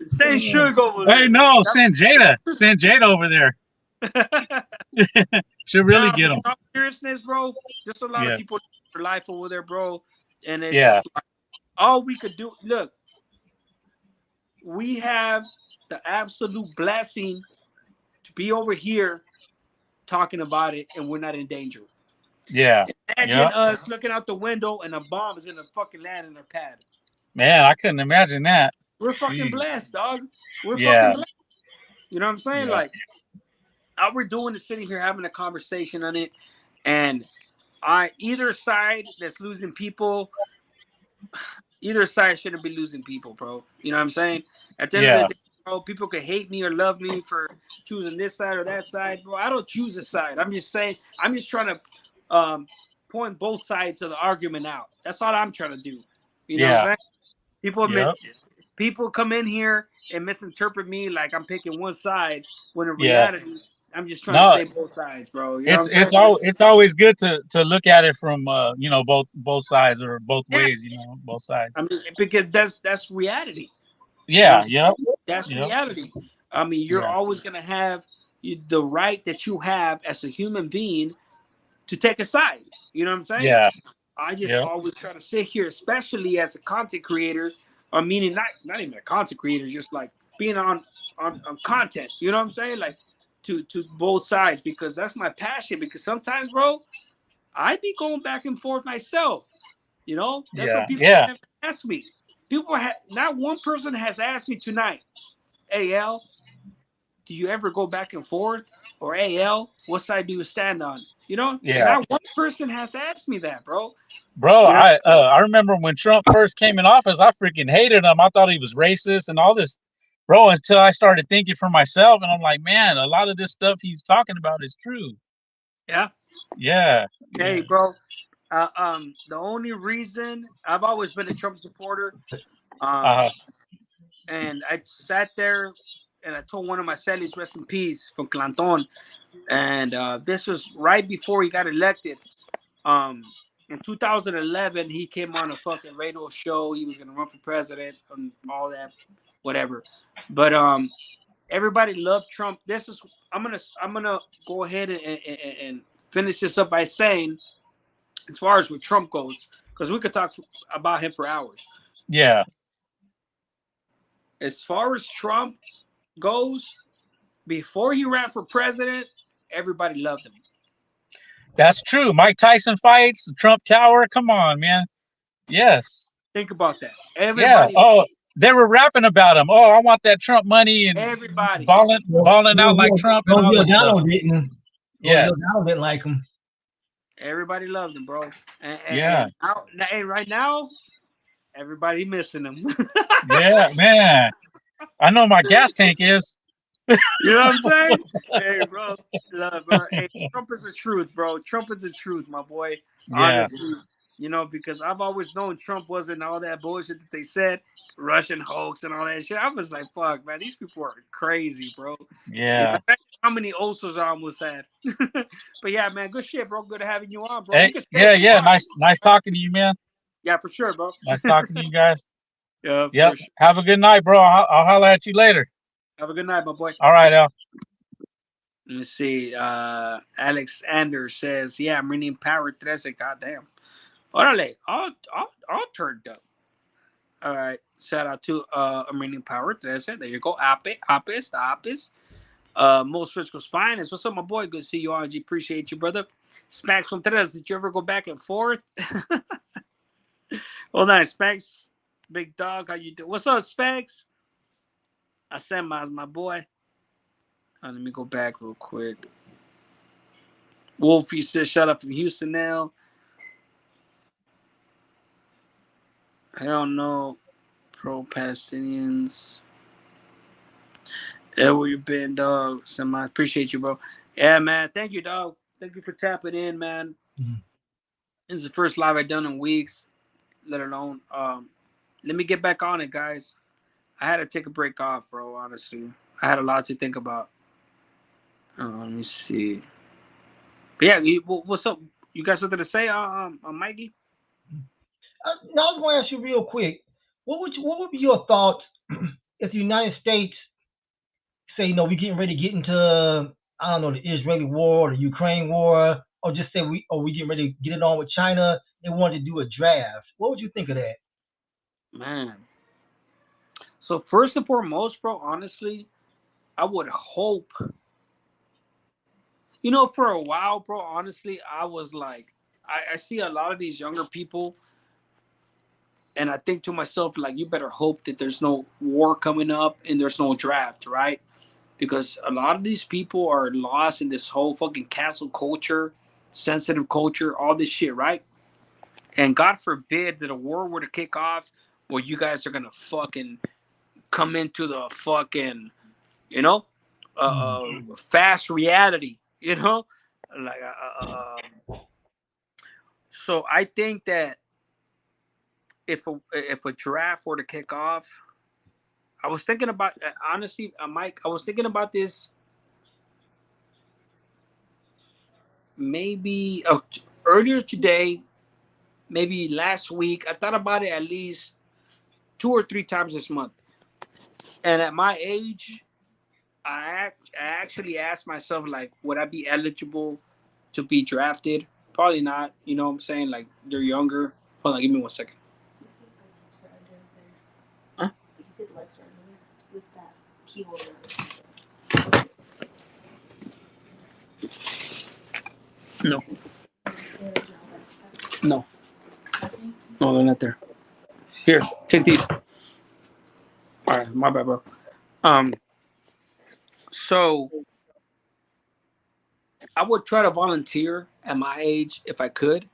Send Suge over Hey, there. no, send Jada over there. She'll really Nah, get but him. in all seriousness, bro, there's a lot of Yeah, people in life over there, bro. And it's yeah, just like, all we could do. Look, we have the absolute blessing to be over here talking about it, and we're not in danger. yeah, Imagine yeah. us looking out the window and a bomb is gonna fucking land in our pad. Man, I couldn't imagine that. We're fucking Jeez. blessed, dog. We're fucking Yeah, blessed. You know what I'm saying? yeah, Like, all we're doing is sitting here having a conversation on it, and either side that's losing people, either side shouldn't be losing people, bro. You know what I'm saying? At the end of the yeah, day, bro, people could hate me or love me for choosing this side or that side, bro. I don't choose a side. I'm just saying, I'm just trying to point both sides of the argument out. That's all I'm trying to do. You know what I'm yeah, saying? People admit yeah, People come in here and misinterpret me like I'm picking one side, when in Yeah. reality, I'm just trying to No, say both sides, bro. You know what I'm saying? it's always good to look at it from both sides or both Yeah. ways, both sides. I mean, because that's reality. You know what I'm Yeah. saying? Yep. That's Yep. reality. I mean, you're Yeah. always gonna have the right that you have as a human being to take a side. You know what I'm saying? Yeah. I just Yep. always try to sit here, especially as a content creator, or meaning not even a content creator, just like being on content. You know what I'm saying? Like to both sides, because that's my passion. Because sometimes, bro, I be going back and forth myself. You know, that's what Yeah. people Yeah. never ask me. Not one person has asked me tonight, "Hey, L, do you ever go back and forth?" Or, "Hey, L, what side do you stand on?" You know, Yeah. not one person has asked me that, bro. Bro, You know, I remember when Trump first came in office, I freaking hated him. I thought he was racist and all this, bro. Until I started thinking for myself, and I'm like, man, a lot of this stuff he's talking about is true. yeah. Yeah. Hey, Yeah. bro. The only reason I've always been a Trump supporter, um, Uh. and I sat there and I told one of my cellies, rest in peace, from Clanton, and this was right before he got elected. Um, in 2011, he came on a fucking radio show. He was gonna run for president and all that, whatever. But everybody loved Trump. I'm gonna go ahead and finish this up by saying, as far as with Trump goes, because we could talk about him for hours. Yeah. As far as Trump goes, before he ran for president, everybody loved him. That's true. Mike Tyson fights, Trump Tower. Come on, man. Yes. Think about that. Yeah. Everybody, Oh, they were rapping about him. Oh, I want that Trump money and everybody, balling out like Trump and No, all this stuff. Giordano didn't. No, Yes. Giordano didn't like him. everybody loved him, bro. And, Yeah. and, and right now, everybody missing him. Yeah, man. I know my gas tank is. You know what I'm saying? Hey, bro, love, bro. Hey, Trump is the truth, bro. Trump is the truth, my boy. Yeah. Honestly, because I've always known Trump wasn't all that bullshit that they said, Russian hoax and all that shit. I was like, fuck, man, these people are crazy, bro. Yeah. Imagine how many ulcers I almost had. But yeah, man, good shit, bro. Good having you on, bro. You Hey, can stay yeah, if you yeah. want. Nice talking to you, man. Yeah, for sure, bro. Nice talking to you guys. Yeah, Yep. for sure. Have a good night, bro. I'll holler at you later. Have a good night, my boy. All right, Al. Let me see. Alex Anders says, "Yeah, I'm reading Power 13. Goddamn. Orale, all turned up. All right. Shout out to I'm reading Power 13. There you go. Apis, the Apis. Most Rich Finest. What's up, my boy? Good to see you, RG. Appreciate you, brother. Smacks on Tres. Did you ever go back and forth? Hold on, Specs. Big dog, how you doing? What's up, Specs? I sent my boy. Let me go back real quick. Wolfie says, "Shut up from Houston now." Hell no. Pro Palestinians. Yeah, where you been, dog? Semi. Appreciate you, bro. Yeah, man. Thank you, dog. Thank you for tapping in, man. Mhm. This is the first live I've done in weeks, let alone. Let me get back on it, guys. I had to take a break off, bro, honestly. I had a lot to think about. Let me see. But yeah, what's up? You got something to say, Mikey? Now I was going to ask you real quick. What would be your thoughts if the United States say, we're getting ready to get into, I don't know, the Israeli war or the Ukraine war, or just say we getting ready to get it on with China? They wanted to do a draft. What would you think of that? Man. So first and foremost, bro, honestly, I would hope. For a while, bro, honestly, I was like, I see a lot of these younger people, and I think to myself, like, you better hope that there's no war coming up and there's no draft, right? Because a lot of these people are lost in this whole fucking cancel culture, sensitive culture, all this shit, right? And God forbid that a war were to kick off where you guys are gonna fucking come into the fucking, you know, fast reality, like. So I think that if a draft were to kick off, I was thinking about honestly, Mike. I was thinking about this maybe earlier today, maybe last week. I thought about it at least 2 or 3 times this month. And at my age, I actually asked myself, like, would I be eligible to be drafted? Probably not. You know what I'm saying? Like, they're younger. Hold on, give me 1 second. Huh? With that keyboard. No. No. No, they're not there. Here, take these. All right, my bad, bro. So I would try to volunteer at my age if I could,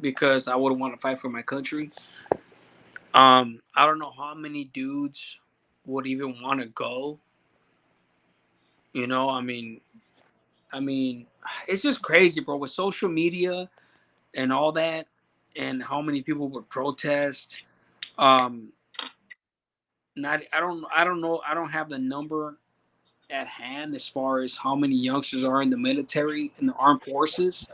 because I would want to fight for my country. I don't know how many dudes would even want to go. You know, I mean, it's just crazy, bro. With social media and all that, and how many people would protest. Um, not, I don't know. I don't have the number at hand as far as how many youngsters are in the military, in the armed forces.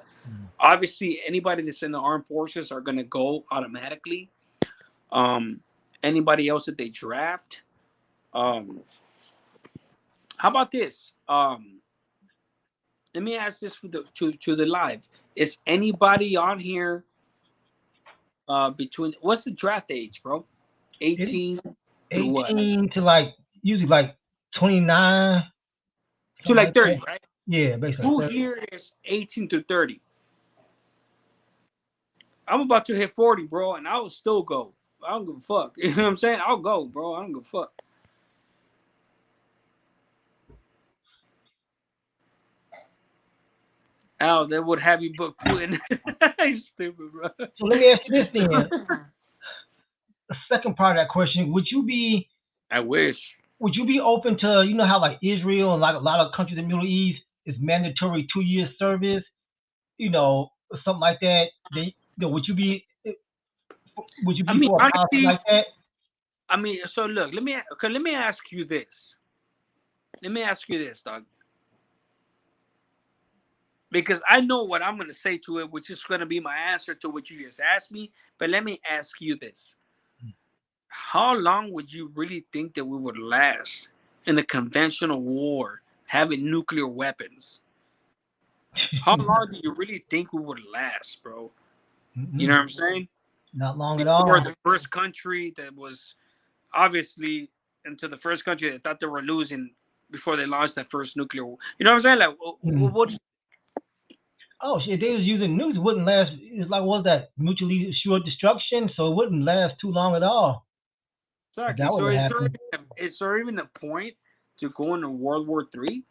Obviously, anybody that's in the armed forces are going to go automatically. Um, Anybody else that they draft. Um, how about this? Let me ask this for the to the live. Is anybody on here between what's the draft age, bro? 18 through what? 18 to like usually like 29, To something like like 30, that. right? Yeah, basically Who 30. here is 18 to 30? I'm about to hit 40, bro, and I will still go. I don't give a fuck. You know what I'm saying? I'll go, bro. I don't give a fuck. Al, they would have you book Putin. You stupid, bro. So let me ask you this then. The second part of that question, I wish. would you be open to, you know how like Israel and like a lot of countries in the Middle East is mandatory 2 years service, you know, or something like that? Would you I be mean, for a policy honestly, like that? so look, let me ask you this. Let me ask you this, dog. Because I know what I'm gonna say to it, which is gonna be my answer to what you just asked me. But let me ask you this. How long would you really think that we would last in a conventional war, having nuclear weapons? How long do you really think we would last, bro? You know what I'm saying? Not long at Before all. the first country that was obviously into the first country that thought they were losing before they launched that first nuclear war. You know what I'm saying? Like, Mm. what do you Oh shit, they was using nukes. It wouldn't last. It's like what was that mutually assured destruction? So it wouldn't last too long at all. If exactly? that So would have happened. is there even a point to go into World War III?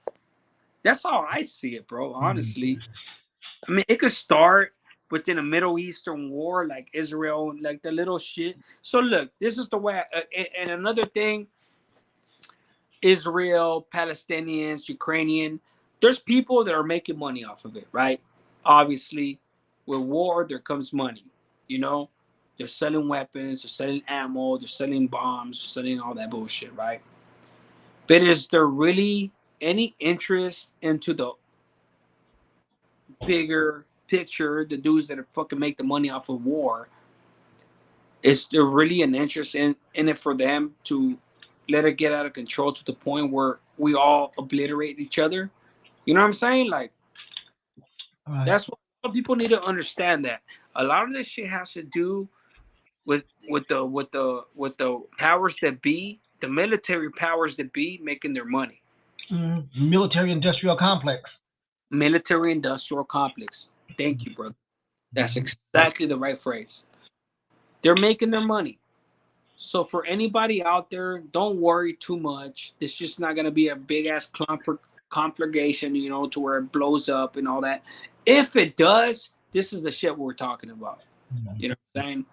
That's how I see it, bro. Mm. Honestly, I mean, it could start within a Middle Eastern war, like Israel, like the little shit. So look, this is the way. And another thing, Israel, Palestinians, Ukrainian. There's people that are making money off of it, right? Obviously, with war, there comes money. You know, they're selling weapons, they're selling ammo, they're selling bombs, selling all that bullshit, right? But is there really any interest into the bigger picture, the dudes that are fucking make the money off of war? Is there really an interest in it for them to let it get out of control to the point where we all obliterate each other? You know what I'm saying? Like, All right. that's what people need to understand, that a lot of this shit has to do with the powers that be, the military powers that be making their money. Military industrial complex. Military industrial complex. Thank you, brother. That's Mm-hmm. exactly the right phrase. They're making their money. So for anybody out there, don't worry too much. It's just not gonna be a big ass conflagration, you know, to where it blows up and all that. If it does, this is the shit we're talking about. You know what I'm saying?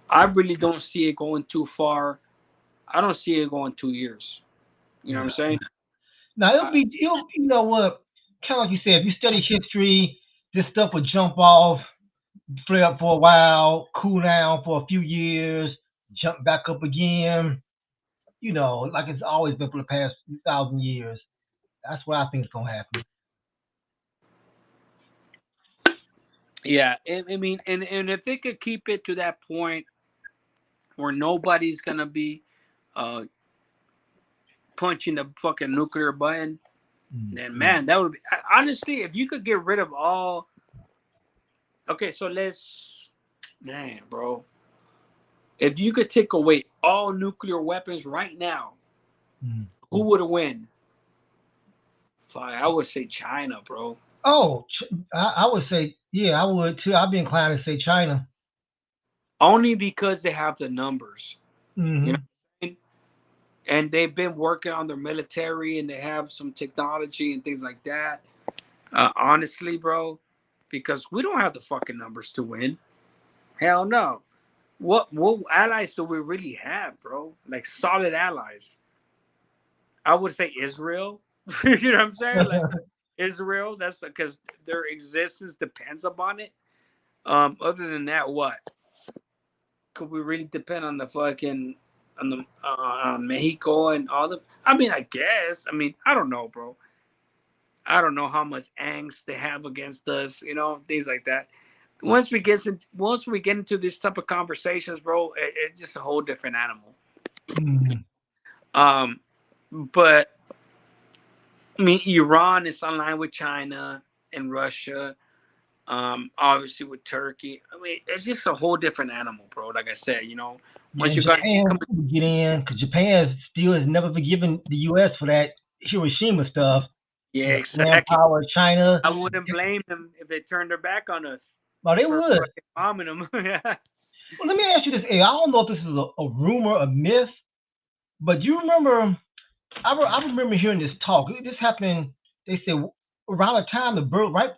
I really don't see it going too far. I don't see it going 2 years. You know what I'm Yeah. saying? Now I, you know what, kind of like you said, if you study history, this stuff would jump off, flare up for a while, cool down for a few years, jump back up again. like it's always been for the past 1,000 years. That's what I think is gonna happen. Yeah, I mean, and if they could keep it to that point where nobody's gonna be uh, punching the fucking nuclear button, then Mm-hmm. man, that would be honestly, if you could get rid of all. Okay, so man, bro, if you could take away all nuclear weapons right now, Mm-hmm. who would win? Fine, I would say China, bro. Oh, I would say, yeah, I would too. I'd be inclined to say China. Only because they have the numbers, you know, Hmm. what I mean? And they've been working on their military and they have some technology and things like that. Honestly, bro, because we don't have the fucking numbers to win. Hell no. What allies do we really have, bro? Like solid allies. I would say Israel. You know what I'm saying? Like Israel. That's because their existence depends upon it. Other than that, what could we really depend on the fucking on the on Mexico and all the? I mean, I guess. I mean, I don't know, bro. I don't know how much angst they have against us. You know, things like that. Once we get into this type of conversations, bro, it's just a whole different animal. Hmm. Um, but I mean, Iran is online with China and Russia. Obviously with Turkey. I mean, it's just a whole different animal, bro. Like I said, Yeah, once and you got Japan would get in because Japan still has never forgiven the U.S. for that Hiroshima stuff. yeah, Land exactly. power, China. I wouldn't blame them if they turned their back on us Oh, they for would. fucking bombing them. Yeah. Well, let me ask you this, A. I don't know if this is a rumor, a myth, but you remember? I remember hearing this talk. This happened. They said around the time right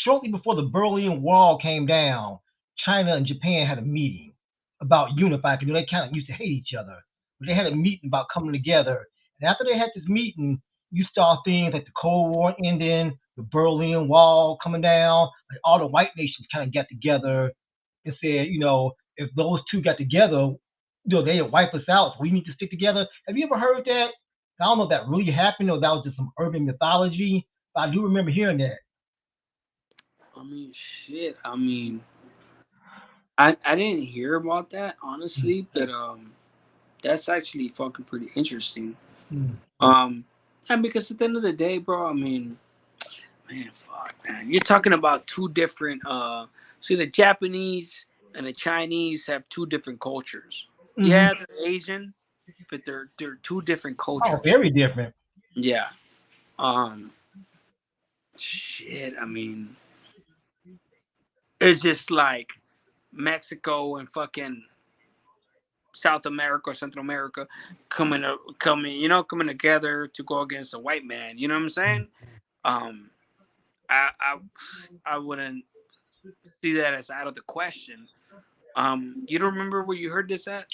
shortly before the Berlin Wall came down, China and Japan had a meeting about unifying. Because they kind of used to hate each other, but they had a meeting about coming together. And after they had this meeting, you saw things like the Cold War ending, the Berlin Wall coming down. Like all the white nations kind of got together and said, if those two got together, they'd wipe us out. So we need to stick together. Have you ever heard that? I don't know if that really happened or that was just some urban mythology, but I do remember hearing that. I mean, shit. I mean, I didn't hear about that honestly, but that's actually fucking pretty interesting. Mm-hmm. Um, and because at the end of the day, bro, I mean, man, fuck, man. You're talking about two different. See, the Japanese and the Chinese have two different cultures. Mm-hmm. Yeah, they're Asian, but they're two different Oh, cultures. very different. Yeah. Um. Shit. I mean, it's just like Mexico and fucking South America or Central America coming together to go against a white man. You know what I'm saying? Um. I I I wouldn't see that as out of the question. You don't remember where you heard this at?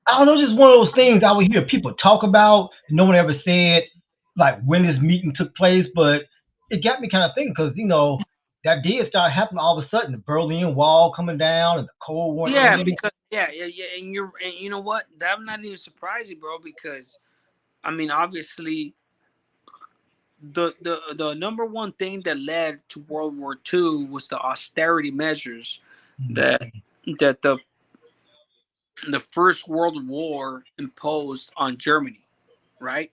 I don't know, just one of those things I would hear people talk about. No one ever said like when this meeting took place, but it got me kind of thinking because that did start happening all of a sudden. The Berlin Wall coming down and the Cold War Yeah, ending. because yeah, and you know what? That not even surprising, bro. Because I mean, obviously, the number one thing that led to World War II was the austerity measures that Mm-hmm. that the First World War imposed on Germany, right?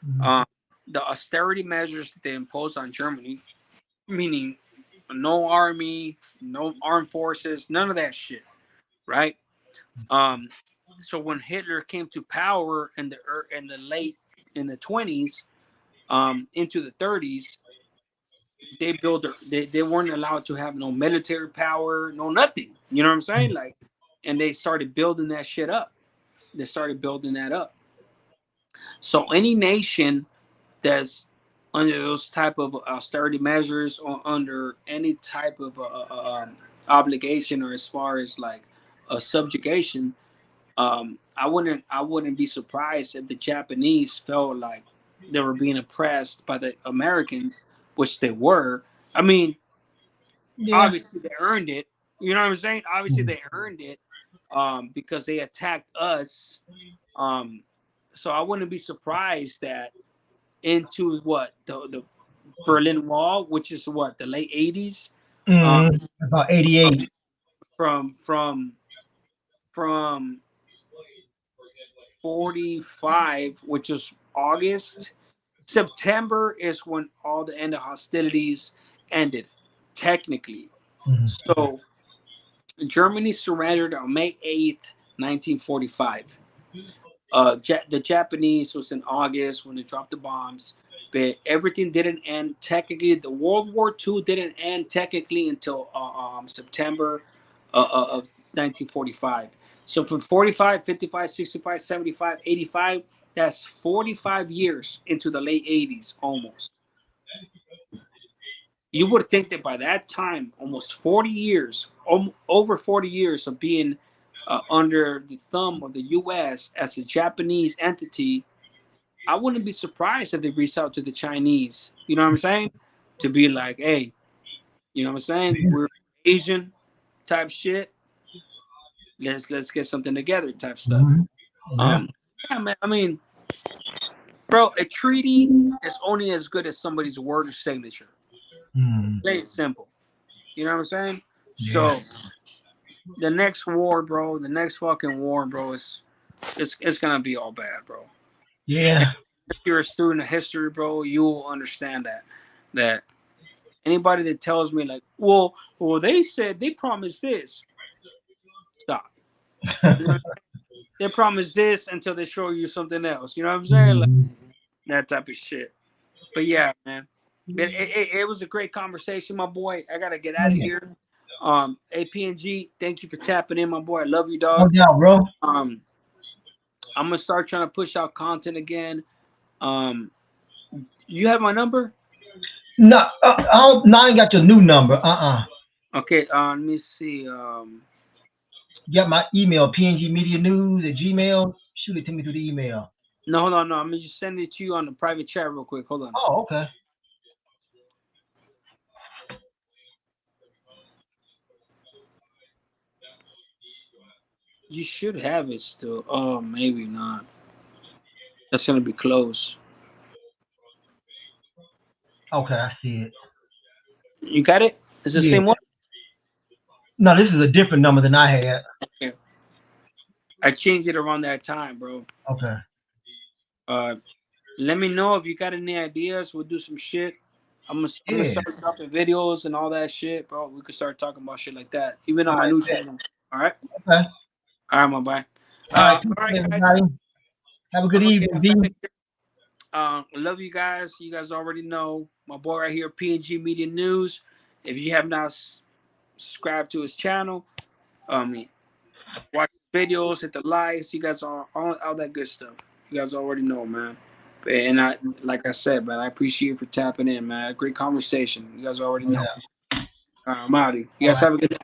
Mm-hmm. Um, the austerity measures that they imposed on Germany, meaning no army, no armed forces, none of that shit, right? Um, so when Hitler came to power in the late in the 20s, into the 30s, they weren't allowed to have no military power, no nothing. You know what I'm saying? Like, and they started building that shit up. They started building that up. So any nation that's under those type of austerity measures or under any type of obligation or as far as like a subjugation, I wouldn't be surprised if the Japanese felt like they were being oppressed by the Americans, which they were. I mean, Yeah. obviously they earned it. You know what I'm saying? Obviously they earned it because they attacked us. Um, So I wouldn't be surprised that into what the Berlin Wall, which is what the late 80s, um, About 88. from from 45, which is August. September is when all the end of hostilities ended, technically. Mm-hmm. So Germany surrendered on May 8th, 1945. The Japanese was in August when they dropped the bombs, but everything didn't end technically. The World War II didn't end technically until September of 1945. So from 45, 55, 65, 75, 85, that's 45 years into the late 80s almost. You would think that by that time, almost 40 years, over 40 years of being under the thumb of the U.S. as a Japanese entity, I wouldn't be surprised if they reach out to the Chinese. You know what I'm saying? To be like, hey, you know what I'm saying? We're Asian type shit. Let's get something together type stuff. Mm-hmm. Yeah. Yeah, man. I mean, bro, a treaty is only as good as somebody's word or signature. Mm-hmm. Plain simple. You know what I'm saying? Yeah. So the next war, bro, the next fucking war, bro, it's gonna be all bad, bro. And Yeah. if you're a student of history, bro, you will understand that anybody that tells me like, well, they said they promised this. Stop. You know, they promised this until they show you something else. You know what I'm saying? Like Mm-hmm. that type of shit. But yeah, man, it was a great conversation, my boy. I gotta get out of here. APNG, thank you for tapping in, my boy. I love you, No dog. doubt, bro. I'm gonna start trying to push out content again. Um, you have my number? No, I ain't got your new number. Okay. Let me see. You got my email, pngmedianews@gmail. Shoot it to me through the email. No, hold on. No, I'm gonna just send it to you on the private chat real quick. Hold on. Oh, okay. You should have it still. Oh, maybe not. That's gonna be close. Okay, I see it. You got it? It's the Yeah. same one. No, this is a different number than I had. Okay. I changed it around that time, bro. Okay. Uh, let me know if you got any ideas. We'll do some shit. I'm gonna Yeah. start dropping videos and all that shit, bro. We could start talking about shit like that, even All on my right. new channel. All right. Okay. All right, my boy. All right. All Peace, right, guys. everybody. Have a good I'm gonna get evening, out D. of here. Love you guys. You guys already know my boy right here, PNG Media News. If you have not subscribed to his channel, watch videos, hit the likes. You guys are all that good stuff. You guys already know, man. And I, like I said, man, I appreciate you for tapping in, man. Great conversation. You guys already know. Yeah. I'm out. You All guys right. have a good day.